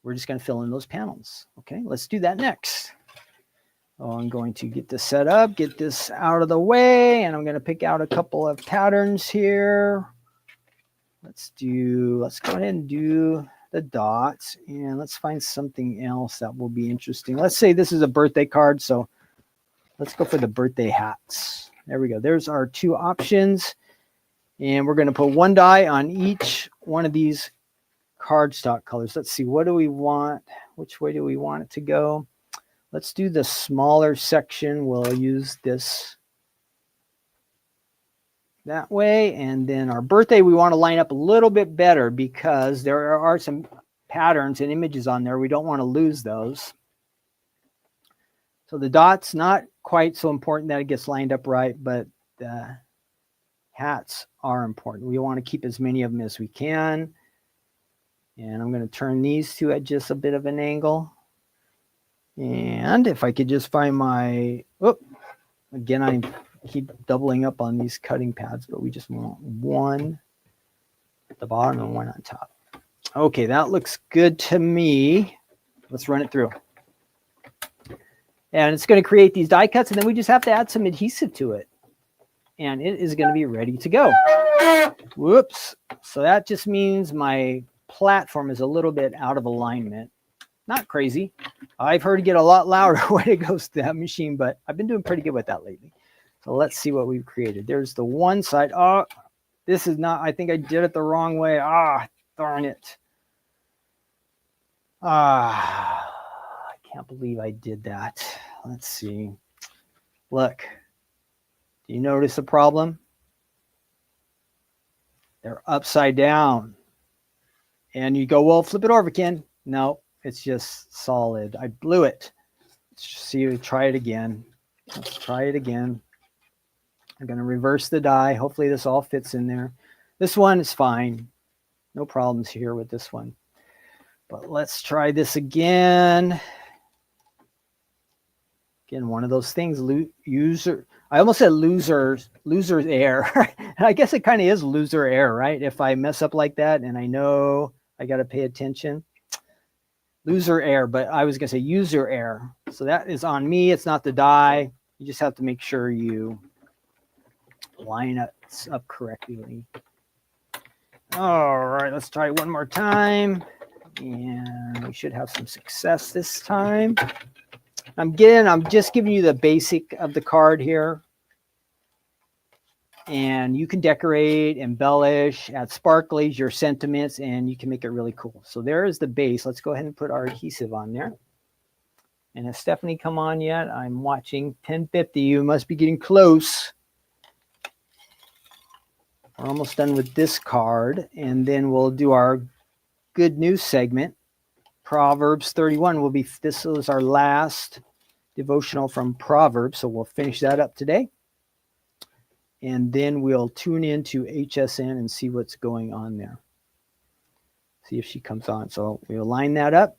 we're just going to fill in those panels. Okay, let's do that next. Oh, I'm going to get this set up, get this out of the way, and I'm going to pick out a couple of patterns here. Let's go ahead and do the dots, and let's find something else that will be interesting. Let's say this is a birthday card, so let's go for the birthday hats. There we go. There's our two options, and we're going to put one die on each one of these cardstock colors. Let's see, what do we want? Which way do we want it to go? Let's do the smaller section. We'll use this that way. And then our birthday, we want to line up a little bit better because there are some patterns and images on there. We don't want to lose those. So the dots, not quite so important that it gets lined up right, but the hats are important. We want to keep as many of them as we can. And I'm going to turn these two at just a bit of an angle. And if I could just find my, again, I keep doubling up on these cutting pads, but we just want one at the bottom and one on top. Okay, that looks good to me. Let's run it through. And it's going to create these die cuts, and then we just have to add some adhesive to it. And it is going to be ready to go. Whoops. So that just means my platform is a little bit out of alignment. Not crazy. I've heard it get a lot louder when it goes to that machine, but I've been doing pretty good with that lately. So let's see what we've created. There's the one side. Oh, this is not, I think I did it the wrong way. Darn it. I can't believe I did that. Let's see. Look, do you notice the problem? They're upside down. And you go, well, flip it over, Ken. No, it's just solid. I blew it. Let's see, try it again. Let's try it again. I'm going to reverse the die. Hopefully this all fits in there. This one is fine. No problems here with this one. But let's try this again. Again, one of those things, I almost said loser's error. I guess it kind of is loser error, right? If I mess up like that and I know I got to pay attention. Loser error, but I was going to say user error. So that is on me. It's not the die. You just have to make sure you line up correctly. All right, let's try it one more time. And we should have some success this time. I'm just giving you the basic of the card here. And you can decorate, embellish, add sparklies, your sentiments, and you can make it really cool. So there is the base. Let's go ahead and put our adhesive on there. And has Stephanie come on yet? I'm watching 10:50. You must be getting close. We're almost done with this card. And then we'll do our good news segment. Proverbs 31 will be, this is our last devotional from Proverbs. So we'll finish that up today. And then we'll tune into HSN and see what's going on there. See if she comes on. So we'll line that up.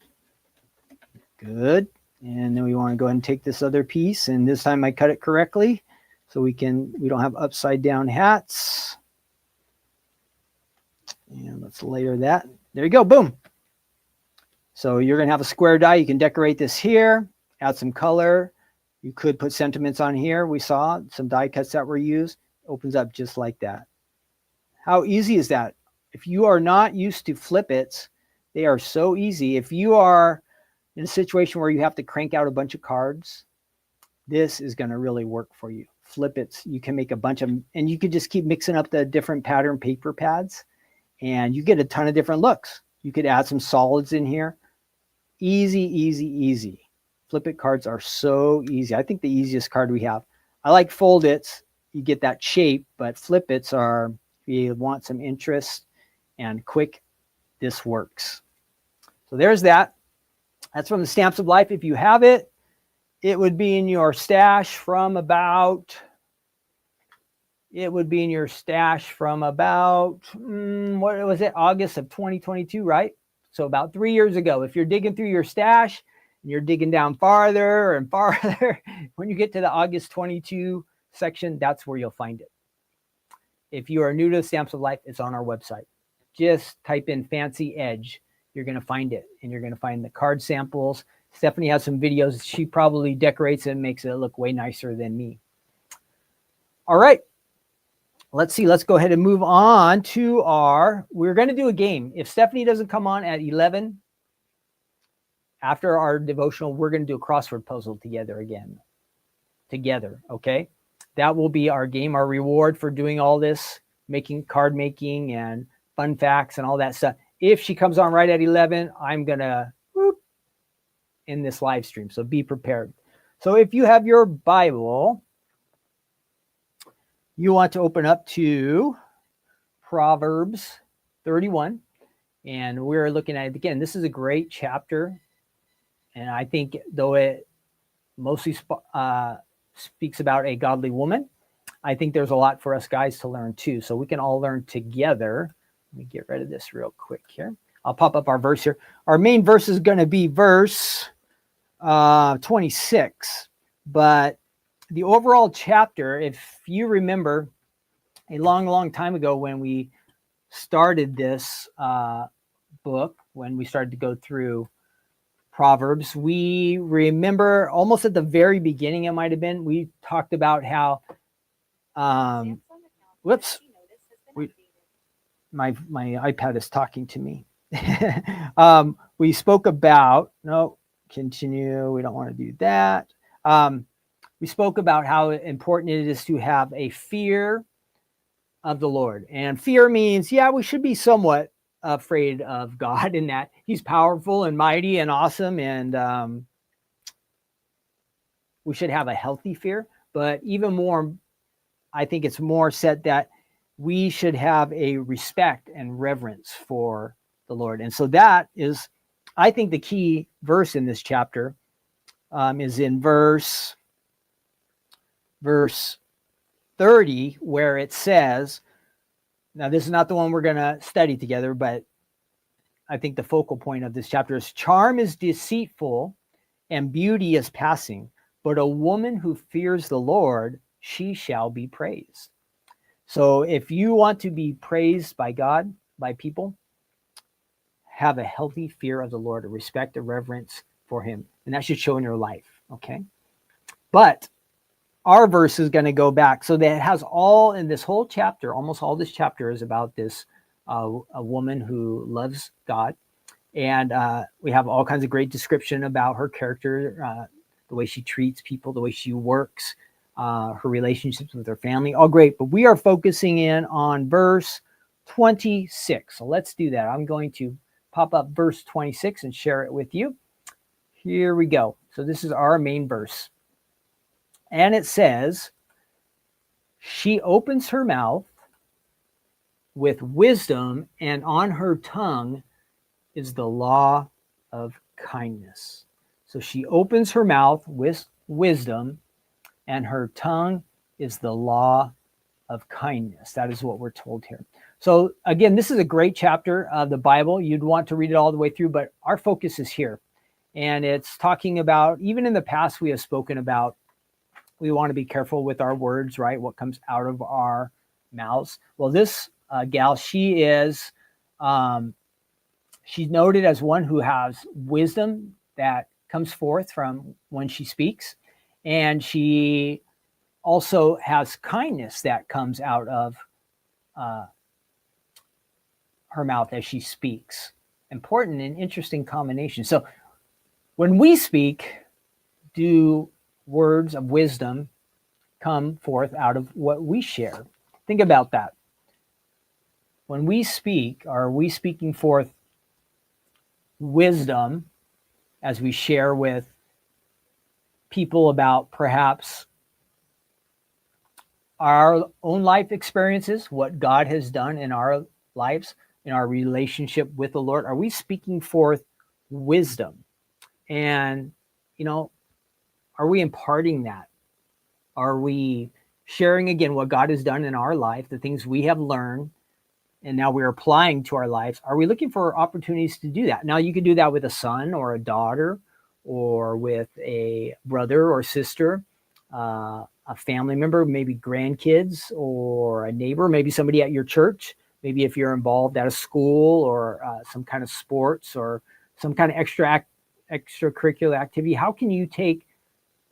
Good. And then we want to go ahead and take this other piece. And this time I cut it correctly. So we don't have upside down hats. And let's layer that. There you go. Boom. So you're going to have a square die. You can decorate this here, add some color. You could put sentiments on here. We saw some die cuts that were used. Opens up just like that. How easy is that? If you are not used to flip-its, they are so easy. If you are in a situation where you have to crank out a bunch of cards, this is going to really work for you. Flip-its, you can make a bunch of them, and you could just keep mixing up the different pattern paper pads, and you get a ton of different looks. You could add some solids in here. Easy, easy, easy. Flip it cards are so easy. I think the easiest card we have. I like fold its. You get that shape, but flip its are, if you want some interest and quick, this works. So there's that. That's from the Stamps of Life. If you have it, it would be in your stash from about, what was it, August of 2022, right? So about 3 years ago. If you're digging through your stash and you're digging down farther and farther, when you get to the August 22 section, that's where you'll find it. If you are new to the Stamps of Life, it's on our website. Just type in Fancy Edge. You're going to find it, and you're going to find the card samples. Stephanie has some videos. She probably decorates it and makes it look way nicer than me. All right. Let's see. Let's go ahead and move on to we're going to do a game. If Stephanie doesn't come on at 11, after our devotional, we're going to do a crossword puzzle together again. Okay? That will be our game, our reward for doing all this, card making and fun facts and all that stuff. If she comes on right at 11, I'm going to end this live stream. So be prepared. So if you have your Bible, you want to open up to Proverbs 31. And we're looking at it again. This is a great chapter. And I think though it mostly speaks about a godly woman, I think there's a lot for us guys to learn too. So we can all learn together. Let me get rid of this real quick here. I'll pop up our verse here. Our main verse is going to be verse 26. But the overall chapter, if you remember a long, long time ago when we started this book, when we started to go through Proverbs, we remember almost at the very beginning, it might have been, we talked about how, my iPad is talking to me. We spoke about, continue. We don't want to do that. We spoke about how important it is to have a fear of the Lord. And fear means, we should be somewhat afraid of God in that he's powerful and mighty and awesome. And we should have a healthy fear. But even more, I think it's more said that we should have a respect and reverence for the Lord. And so that is, I think, the key verse in this chapter is in verse 30, where it says, now this is not the one we're going to study together, but I think the focal point of this chapter is, charm is deceitful and beauty is passing, but a woman who fears the Lord, she shall be praised. So if you want to be praised by God, by people, have a healthy fear of the Lord, a respect, a reverence for him. And that should show in your life, okay? But our verse is going to go back. So that it has all in this whole chapter, almost all this chapter is about this, a woman who loves God. And we have all kinds of great description about her character, the way she treats people, the way she works, her relationships with her family, all great. But we are focusing in on verse 26. So let's do that. I'm going to pop up verse 26 and share it with you. Here we go. So this is our main verse. And it says, she opens her mouth with wisdom, and on her tongue is the law of kindness. So she opens her mouth with wisdom, and her tongue is the law of kindness. That is what we're told here. So again, this is a great chapter of the Bible. You'd want to read it all the way through, but our focus is here. And it's talking about, even in the past, we have spoken about, we want to be careful with our words, right? What comes out of our mouths. Well, this gal, she is, she's noted as one who has wisdom that comes forth from when she speaks. And she also has kindness that comes out of her mouth as she speaks. Important and interesting combination. So when we speak, do words of wisdom come forth out of what we share? Think about that. When we speak, are we speaking forth wisdom as we share with people about perhaps our own life experiences, what God has done in our lives, in our relationship with the Lord? Are we speaking forth wisdom? And, you know, are we imparting that? Are we sharing again what God has done in our life, the things we have learned, and now we're applying to our lives? Are we looking for opportunities to do that? Now, you can do that with a son or a daughter, or with a brother or sister, a family member, maybe grandkids, or a neighbor, maybe somebody at your church, maybe if you're involved at a school or some kind of sports or some kind of extracurricular activity. How can you take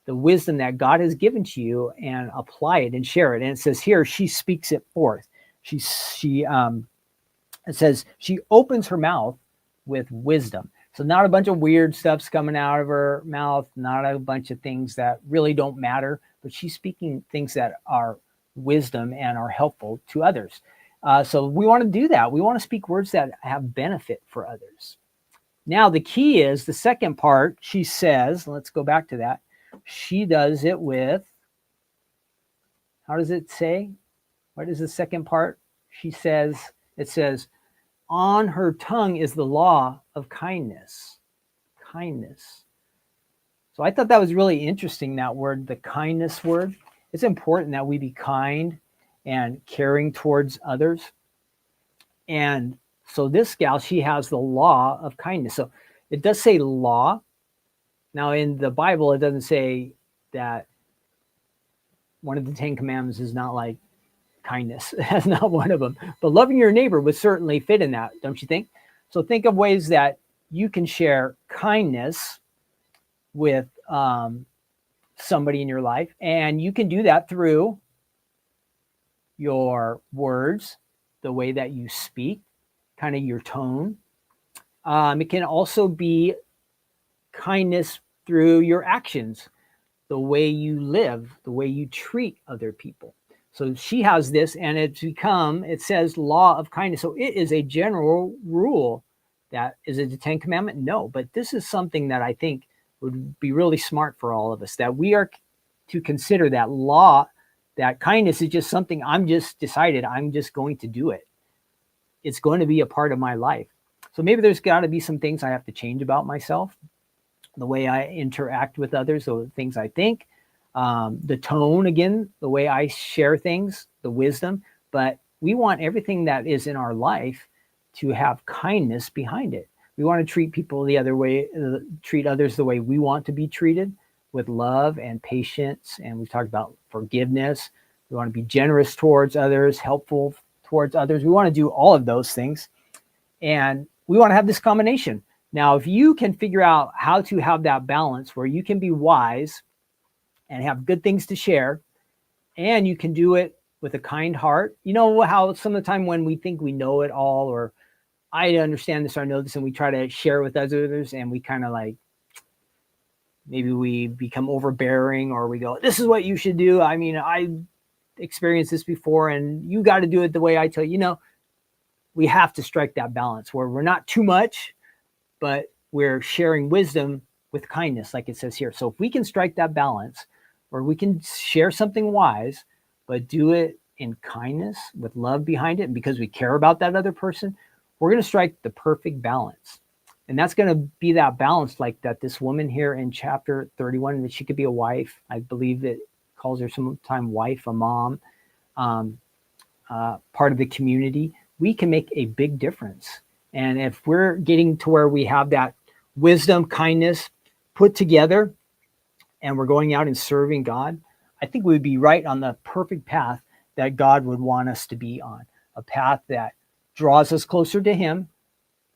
the wisdom that God has given to you and apply it and share it? And it says here, she speaks it forth. It says she opens her mouth with wisdom. So not a bunch of weird stuff's coming out of her mouth, not a bunch of things that really don't matter, but she's speaking things that are wisdom and are helpful to others. So we want to do that. We want to speak words that have benefit for others. Now, the key is the second part. She says, let's go back to that. She does it with, how does it say? What is the second part? She says, it says, on her tongue is the law of kindness. Kindness. So I thought that was really interesting, that word, the kindness word. It's important that we be kind and caring towards others. And so this gal, she has the law of kindness. So it does say law. Now in the Bible, it doesn't say that one of the 10 commandments is not like kindness. That's not one of them. But loving your neighbor would certainly fit in that, don't you think? So think of ways that you can share kindness with somebody in your life. And you can do that through your words, the way that you speak, kind of your tone. It can also be kindness through your actions, the way you live, the way you treat other people. So she has this, and it says law of kindness. So it is a general rule. That is it the 10 commandment? No, but this is something that I think would be really smart for all of us, that we are to consider that law, that kindness is just something I'm just decided I'm just going to do it. It's going to be a part of my life. So maybe there's got to be some things I have to change about myself, the way I interact with others, the things I think, the tone, again, the way I share things, the wisdom. But we want everything that is in our life to have kindness behind it. We want to treat people the other way, treat others the way we want to be treated, with love and patience. And we've talked about forgiveness. We want to be generous towards others, helpful towards others. We want to do all of those things. And we want to have this combination. Now, if you can figure out how to have that balance where you can be wise and have good things to share, and you can do it with a kind heart. You know how some of the time when we think we know it all, or I understand this or I know this, and we try to share with others, and we kind of like, maybe we become overbearing, or we go, this is what you should do. I mean, I experienced this before, and you got to do it the way I tell you. You know, we have to strike that balance where we're not too much, but we're sharing wisdom with kindness, like it says here. So if we can strike that balance, or we can share something wise, but do it in kindness with love behind it, and because we care about that other person, we're going to strike the perfect balance. And that's going to be that balance, like that this woman here in chapter 31, that she could be a wife. I believe it calls her sometime wife, a mom, part of the community. We can make a big difference. And if we're getting to where we have that wisdom, kindness put together, and we're going out and serving God, I think we would be right on the perfect path that God would want us to be on. A path that draws us closer to Him,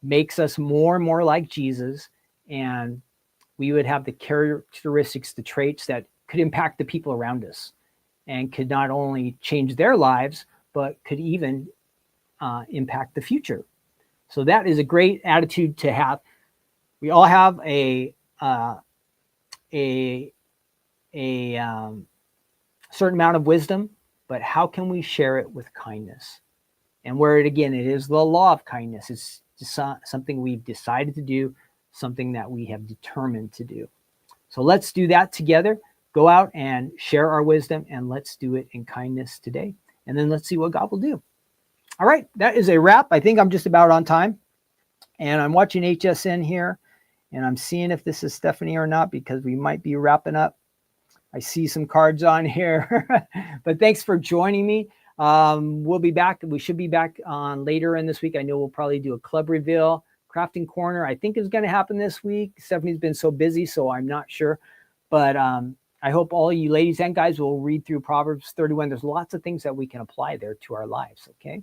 makes us more and more like Jesus, and we would have the characteristics, the traits that could impact the people around us and could not only change their lives, but could even impact the future. So that is a great attitude to have. We all have a certain amount of wisdom, but how can we share it with kindness? And where it is the law of kindness. It's something we've decided to do, something that we have determined to do. So let's do that together. Go out and share our wisdom, and let's do it in kindness today. And then let's see what God will do. All right, that is a wrap. I think I'm just about on time. And I'm watching HSN here, and I'm seeing if this is Stephanie or not, because we might be wrapping up. I see some cards on here. But thanks for joining me. We'll be back. We should be back on later in this week. I know we'll probably do a club reveal. Crafting Corner, I think, is going to happen this week. Stephanie's been so busy, so I'm not sure. But I hope all you ladies and guys will read through Proverbs 31. There's lots of things that we can apply there to our lives, okay?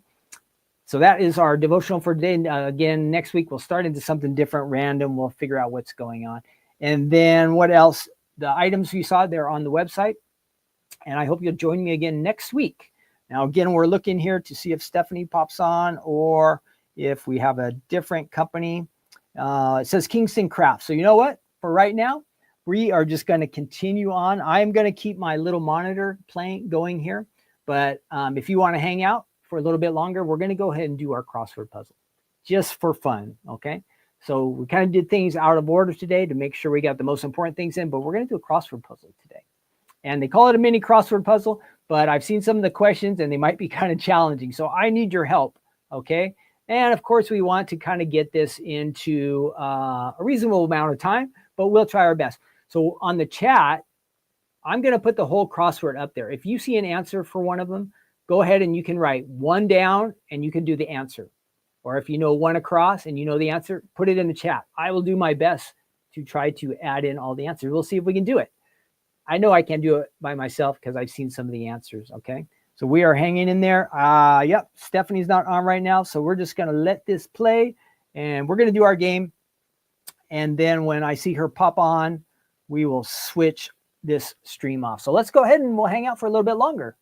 So that is our devotional for today. Again, next week we'll start into something different, random. We'll figure out what's going on. And then what else? The items you saw, they're on the website. And I hope you'll join me again next week. Now, again, we're looking here to see if Stephanie pops on or if we have a different company. It says Kingston Crafts. So you know what? For right now, we are just going to continue on. I'm going to keep my little monitor going here. But if you want to hang out for a little bit longer, we're going to go ahead and do our crossword puzzle just for fun, okay? So we kind of did things out of order today to make sure we got the most important things in, but we're going to do a crossword puzzle today. And they call it a mini crossword puzzle, but I've seen some of the questions and they might be kind of challenging. So I need your help, okay? And of course, we want to kind of get this into a reasonable amount of time, but we'll try our best. So on the chat, I'm going to put the whole crossword up there. If you see an answer for one of them, go ahead and you can write one down and you can do the answer. Or if you know one across and you know the answer, put it in the chat. I will do my best to try to add in all the answers. We'll see if we can do it. I know I can't do it by myself because I've seen some of the answers, okay? So we are hanging in there. Yep, Stephanie's not on right now, so we're just going to let this play, and we're going to do our game. And then when I see her pop on, we will switch this stream off. So let's go ahead and we'll hang out for a little bit longer.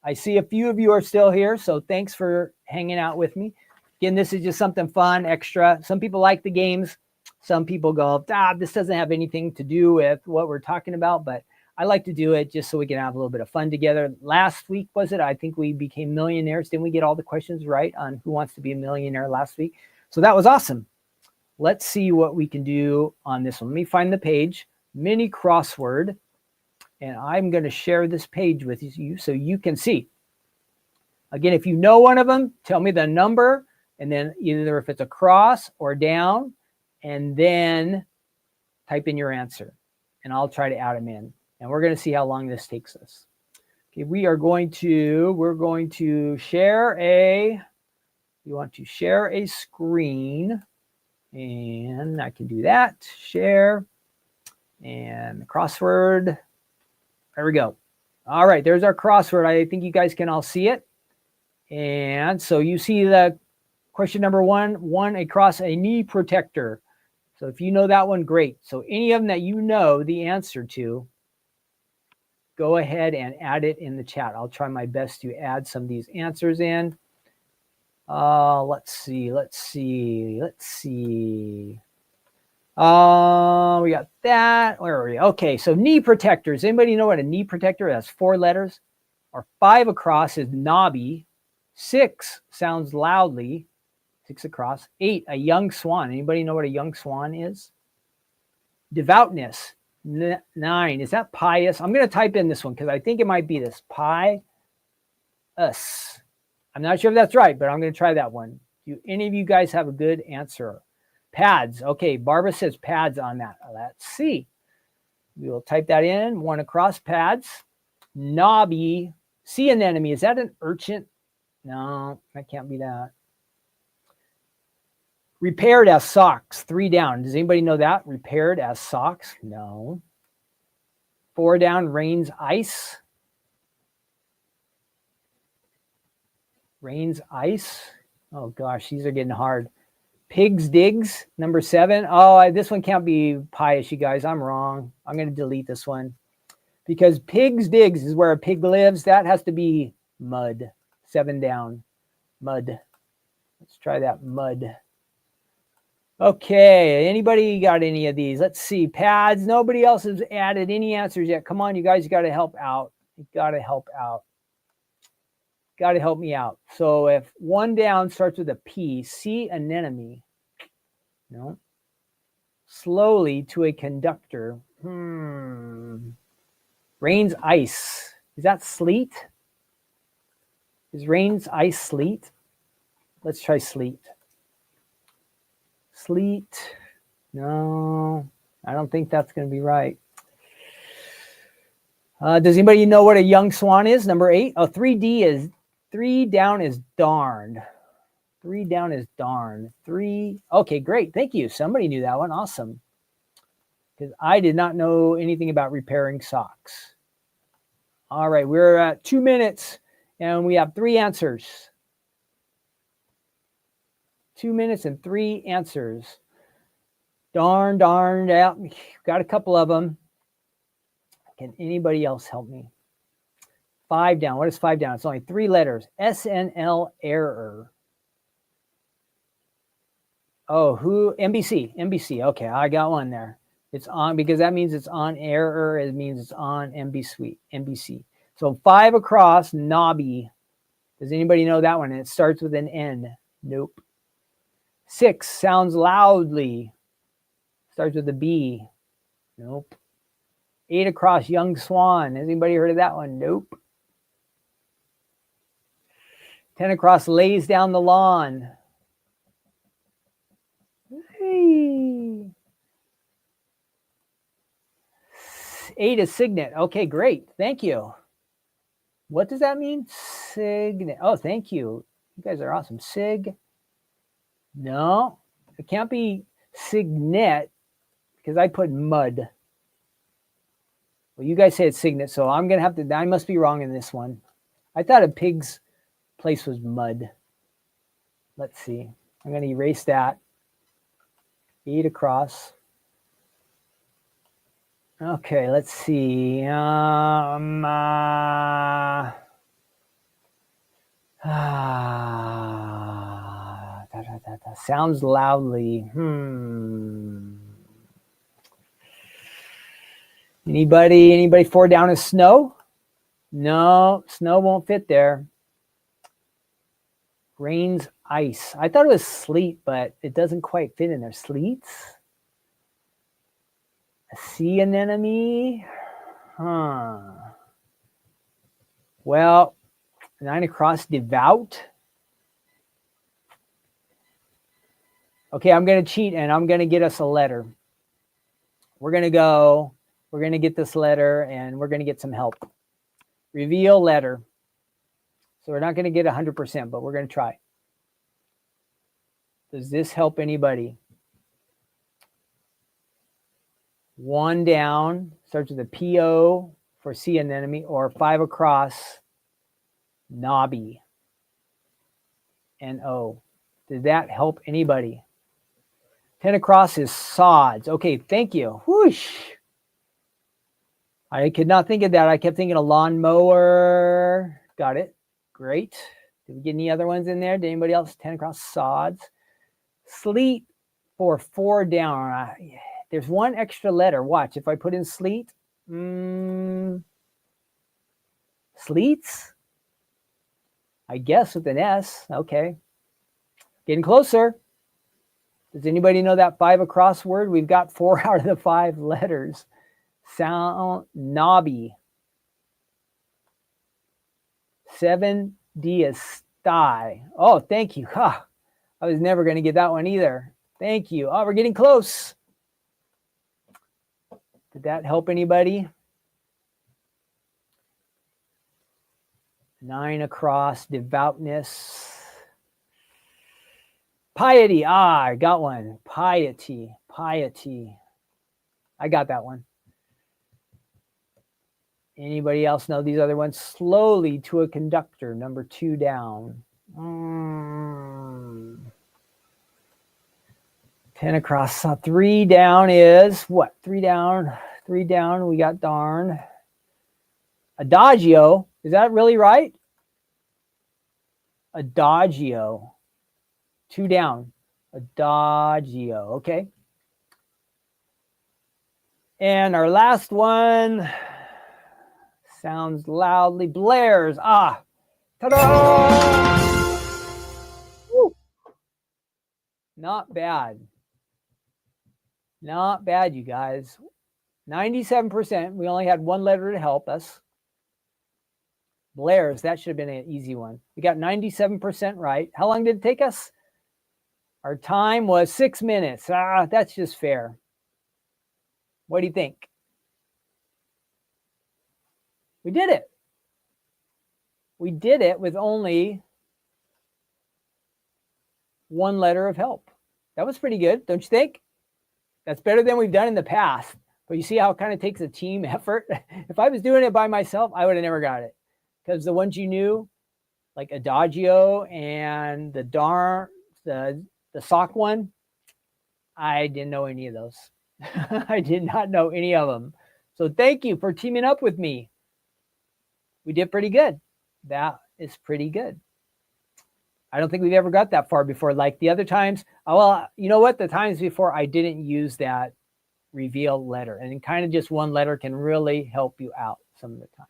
I see a few of you are still here, so thanks for hanging out with me. Again, this is just something fun, extra. Some people like the games. Some people go, this doesn't have anything to do with what we're talking about, but I like to do it just so we can have a little bit of fun together. Last week, was it? I think we became millionaires. Didn't we get all the questions right on who wants to be a millionaire last week? So that was awesome. Let's see what we can do on this one. Let me find the page, Mini Crossword, and I'm going to share this page with you so you can see. Again, if you know one of them, tell me the number, and then either if it's across or down, and then type in your answer, and I'll try to add them in. And we're going to see how long this takes us. Okay, we're going to share you want to share a screen, and I can do that, share, and the crossword, there we go. All right, there's our crossword. I think you guys can all see it. And so you see the question number one across a knee protector. So if you know that one, great. So any of them that you know the answer to, go ahead and add it in the chat. I'll try my best to add some of these answers in. Let's see. We got that. Where are we? Okay, so knee protectors. Anybody know what a knee protector is? 4 letters. Or 5 across is knobby. 6 sounds loudly. 6 across. 8, a young swan. Anybody know what a young swan is? Devoutness. 9, is that pious? I'm going to type in this one because I think it might be this. Pious. I'm not sure if that's right, but I'm going to try that one. Do any of you guys have a good answer? Pads. Okay, Barbara says pads on that. Let's see. We will type that in. 1 across, pads. Knobby. Sea anemone. Is that an urchin? No, that can't be that. Repaired as socks. 3 down. Does anybody know that? Repaired as socks? No. 4 down, rains ice. Rains ice. Oh gosh, these are getting hard. Pigs digs, number 7. Oh, this one can't be pious, you guys. I'm wrong. I'm going to delete this one. Because pigs digs is where a pig lives. That has to be mud. 7 down. Mud. Let's try that, mud. Okay, anybody got any of these? Let's see. Pads. Nobody else has added any answers yet. Come on, you guys, you got to help out. You got to help out. got to help me out. So if one down starts with a P, see anemone. No. Slowly to a conductor. Rain's ice. Is that sleet? Is rain's ice sleet? Let's try sleet. Sleet. No, I don't think that's going to be right. Does anybody know what a young swan is? Number 8. Oh, 3D is 3 down is darned. 3 down is darned. 3. Okay, great. Thank you. Somebody knew that one. Awesome. Because I did not know anything about repairing socks. All right, we're at 2 minutes and we have 3 answers. 2 minutes and 3 answers. Darn, yeah, got a couple of them. Can anybody else help me? 5 down. What is 5 down? It's only 3 letters. SNL error. Oh, who? NBC. Okay, I got one there. It's on because that means it's on error. It means it's on NBC. So 5 across, knobby. Does anybody know that one? And it starts with an N. Nope. 6 sounds loudly. Starts with a B. Nope. 8 across, young swan. Has anybody heard of that one? Nope. 10 across, lays down the lawn. Hey. 8 is signet. Okay, great. Thank you. What does that mean? Signet. Oh, thank you. You guys are awesome. Sig. No, it can't be signet because I put mud. Well, you guys say it's signet, so I'm going to have to, I must be wrong in this one. I thought a pig's place was mud. Let's see. I'm going to erase that. 8 across. Okay, let's see. Sounds loudly. Anybody 4 down is snow? No, snow won't fit there. Rain's ice. I thought it was sleet, but it doesn't quite fit in there. Sleets? A sea anemone? Well, 9 across, devout. Okay, I'm going to cheat and I'm going to get us a letter. We're going to get this letter and we're going to get some help. Reveal letter. So we're not going to get 100%, but we're going to try. Does this help anybody? 1 down, starts with a P-O for sea anemone, or 5 across, knobby, N-O. Did that help anybody? 10 across is sods. Okay, thank you. Whoosh. I could not think of that. I kept thinking a lawnmower. Got it. Great. Did we get any other ones in there? Did anybody else? 10 across, sods. Sleet for 4 down. There's 1 extra letter. Watch. If I put in sleet. Sleets? I guess with an S. Okay. Getting closer. Does anybody know that 5 across word? We've got 4 out of the 5 letters. Sound knobby. 7D is sty. Oh, thank you. I was never going to get that one either. Thank you. Oh, we're getting close. Did that help anybody? 9 across, devoutness. Piety. I got one. Piety. I got that one. Anybody else know these other ones? Slowly to a conductor. Number 2 down. 10 across. 3 down is what? 3 down. 3 down. We got darn. Adagio. Is that really right? Adagio. 2 down. Adagio. Okay. And our last one sounds loudly. Blares. Ta-da! Woo. Not bad. Not bad, you guys. 97%. We only had one letter to help us. Blair's, that should have been an easy one. We got 97% right. How long did it take us? Our time was 6 minutes. That's just fair. What do you think? We did it. We did it with only one letter of help. That was pretty good, don't you think? That's better than we've done in the past. But you see how it kind of takes a team effort? If I was doing it by myself, I would have never got it. Because the ones you knew, like Adagio and the sock one, I didn't know any of those. I did not know any of them. So thank you for teaming up with me. We did pretty good. That is pretty good. I don't think we've ever got that far before. Like the other times, well, you know what? The times before I didn't use that reveal letter, and kind of just one letter can really help you out some of the time.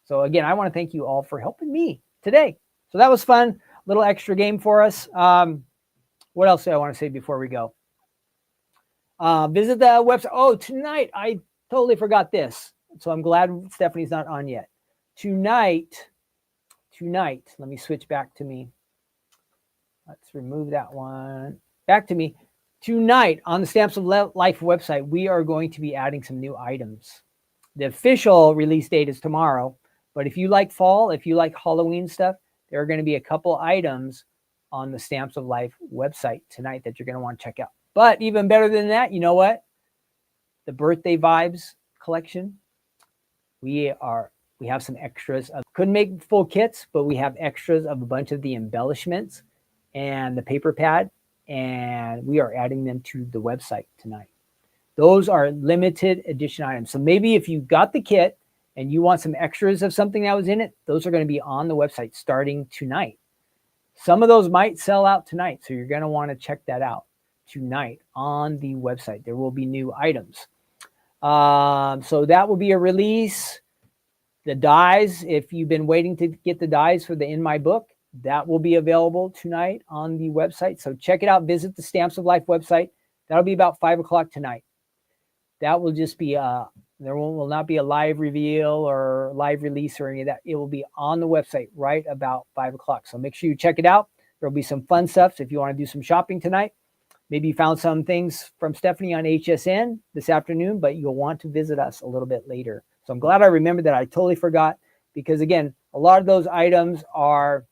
So again, I want to thank you all for helping me today. So that was fun. A little extra game for us. What else do I want to say before we go? Visit the website. Oh, tonight, I totally forgot this. So I'm glad Stephanie's not on yet. Tonight, let me switch back to me. Let's remove that one. Back to me. Tonight on the Stamps of Life website, we are going to be adding some new items. The official release date is tomorrow. But if you like fall, if you like Halloween stuff, there are going to be a couple items on the Stamps of Life website tonight that you're going to want to check out. But even better than that, you know what? The Birthday Vibes collection. We have some extras. Couldn't make full kits, but we have extras of a bunch of the embellishments and the paper pad, and we are adding them to the website tonight. Those are limited edition items. So maybe if you got the kit and you want some extras of something that was in it, those are going to be on the website starting tonight. Some of those might sell out tonight, so you're going to want to check that out tonight on the website. There will be new items. So that will be a release. The dies, if you've been waiting to get the dies for the In My Book, that will be available tonight on the website. So check it out. Visit the Stamps of Life website. That'll be about 5 o'clock tonight. That will just be, there will not be a live reveal or live release or any of that. It will be on the website right about 5 o'clock. So make sure you check it out. There'll be some fun stuff. So if you want to do some shopping tonight, maybe you found some things from Stephanie on HSN this afternoon, but you'll want to visit us a little bit later. So I'm glad I remembered that. I totally forgot because, again, a lot of those items are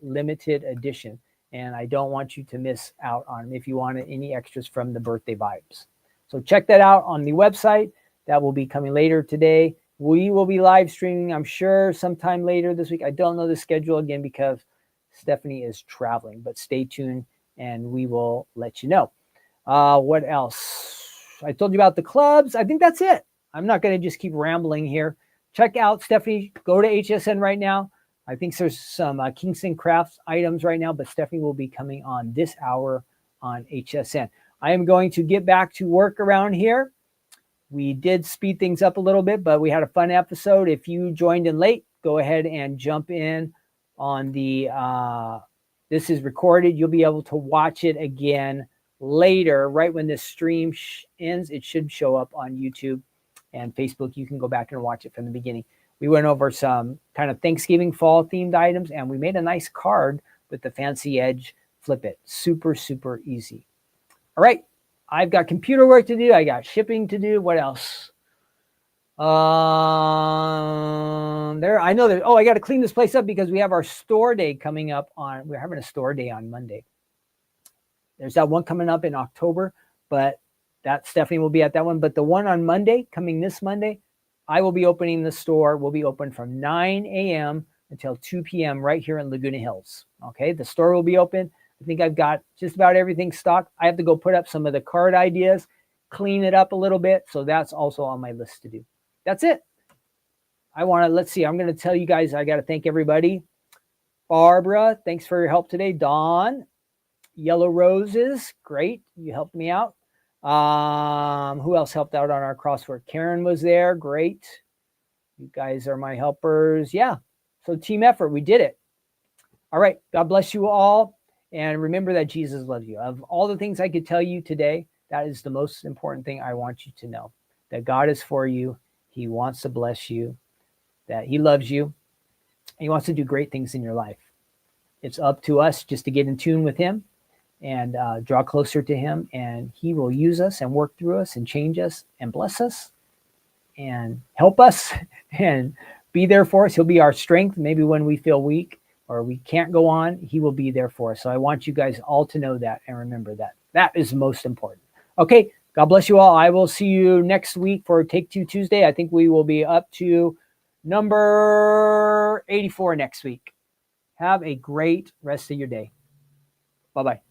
limited edition, and I don't want you to miss out on them if you wanted any extras from the Birthday Vibes. So check that out on the website. That will be coming later today. We will be live streaming, I'm sure, sometime later this week. I don't know the schedule again because Stephanie is traveling, but stay tuned and we will let you know. What else? I told you about the clubs. I think that's it. I'm not going to just keep rambling here. Check out Stephanie. Go to HSN right now. I think there's some Kingston Crafts items right now, but Stephanie will be coming on this hour on HSN. I am going to get back to work around here. We did speed things up a little bit, but we had a fun episode. If you joined in late, go ahead and jump in on the, this is recorded. You'll be able to watch it again later, right when this stream ends. It should show up on YouTube and Facebook. You can go back and watch it from the beginning. We went over some kind of Thanksgiving fall themed items, and we made a nice card with the fancy edge. Flip it. Super, super easy. All right. I've got computer work to do. I got shipping to do. What else? I know that. Oh, I got to clean this place up because we have our store day coming up we're having a store day on Monday. There's that one coming up in October, but that Stephanie will be at that one. But the one on Monday, coming this Monday, I will be opening the store. We'll be open from 9 a.m. until 2 p.m. right here in Laguna Hills. Okay, the store will be open. I think I've got just about everything stocked. I have to go put up some of the card ideas, clean it up a little bit. So that's also on my list to do. That's it. Let's see. I'm going to tell you guys, I got to thank everybody. Barbara, thanks for your help today. Dawn, Yellow Roses, great. You helped me out. Who else helped out on our crossword? Karen was there. Great. You guys are my helpers. Yeah. So team effort. We did it. All right. God bless you all. And remember that Jesus loves you. Of all the things I could tell you today, that is the most important thing I want you to know. That God is for you. He wants to bless you. That he loves you. He wants to do great things in your life. It's up to us just to get in tune with him and draw closer to him. And he will use us and work through us and change us and bless us and help us and be there for us. He'll be our strength. Maybe when we feel weak or we can't go on, he will be there for us. So I want you guys all to know that and remember that. That is most important. Okay. God bless you all. I will see you next week for Take Two Tuesday. I think we will be up to number 84 next week. Have a great rest of your day. Bye-bye.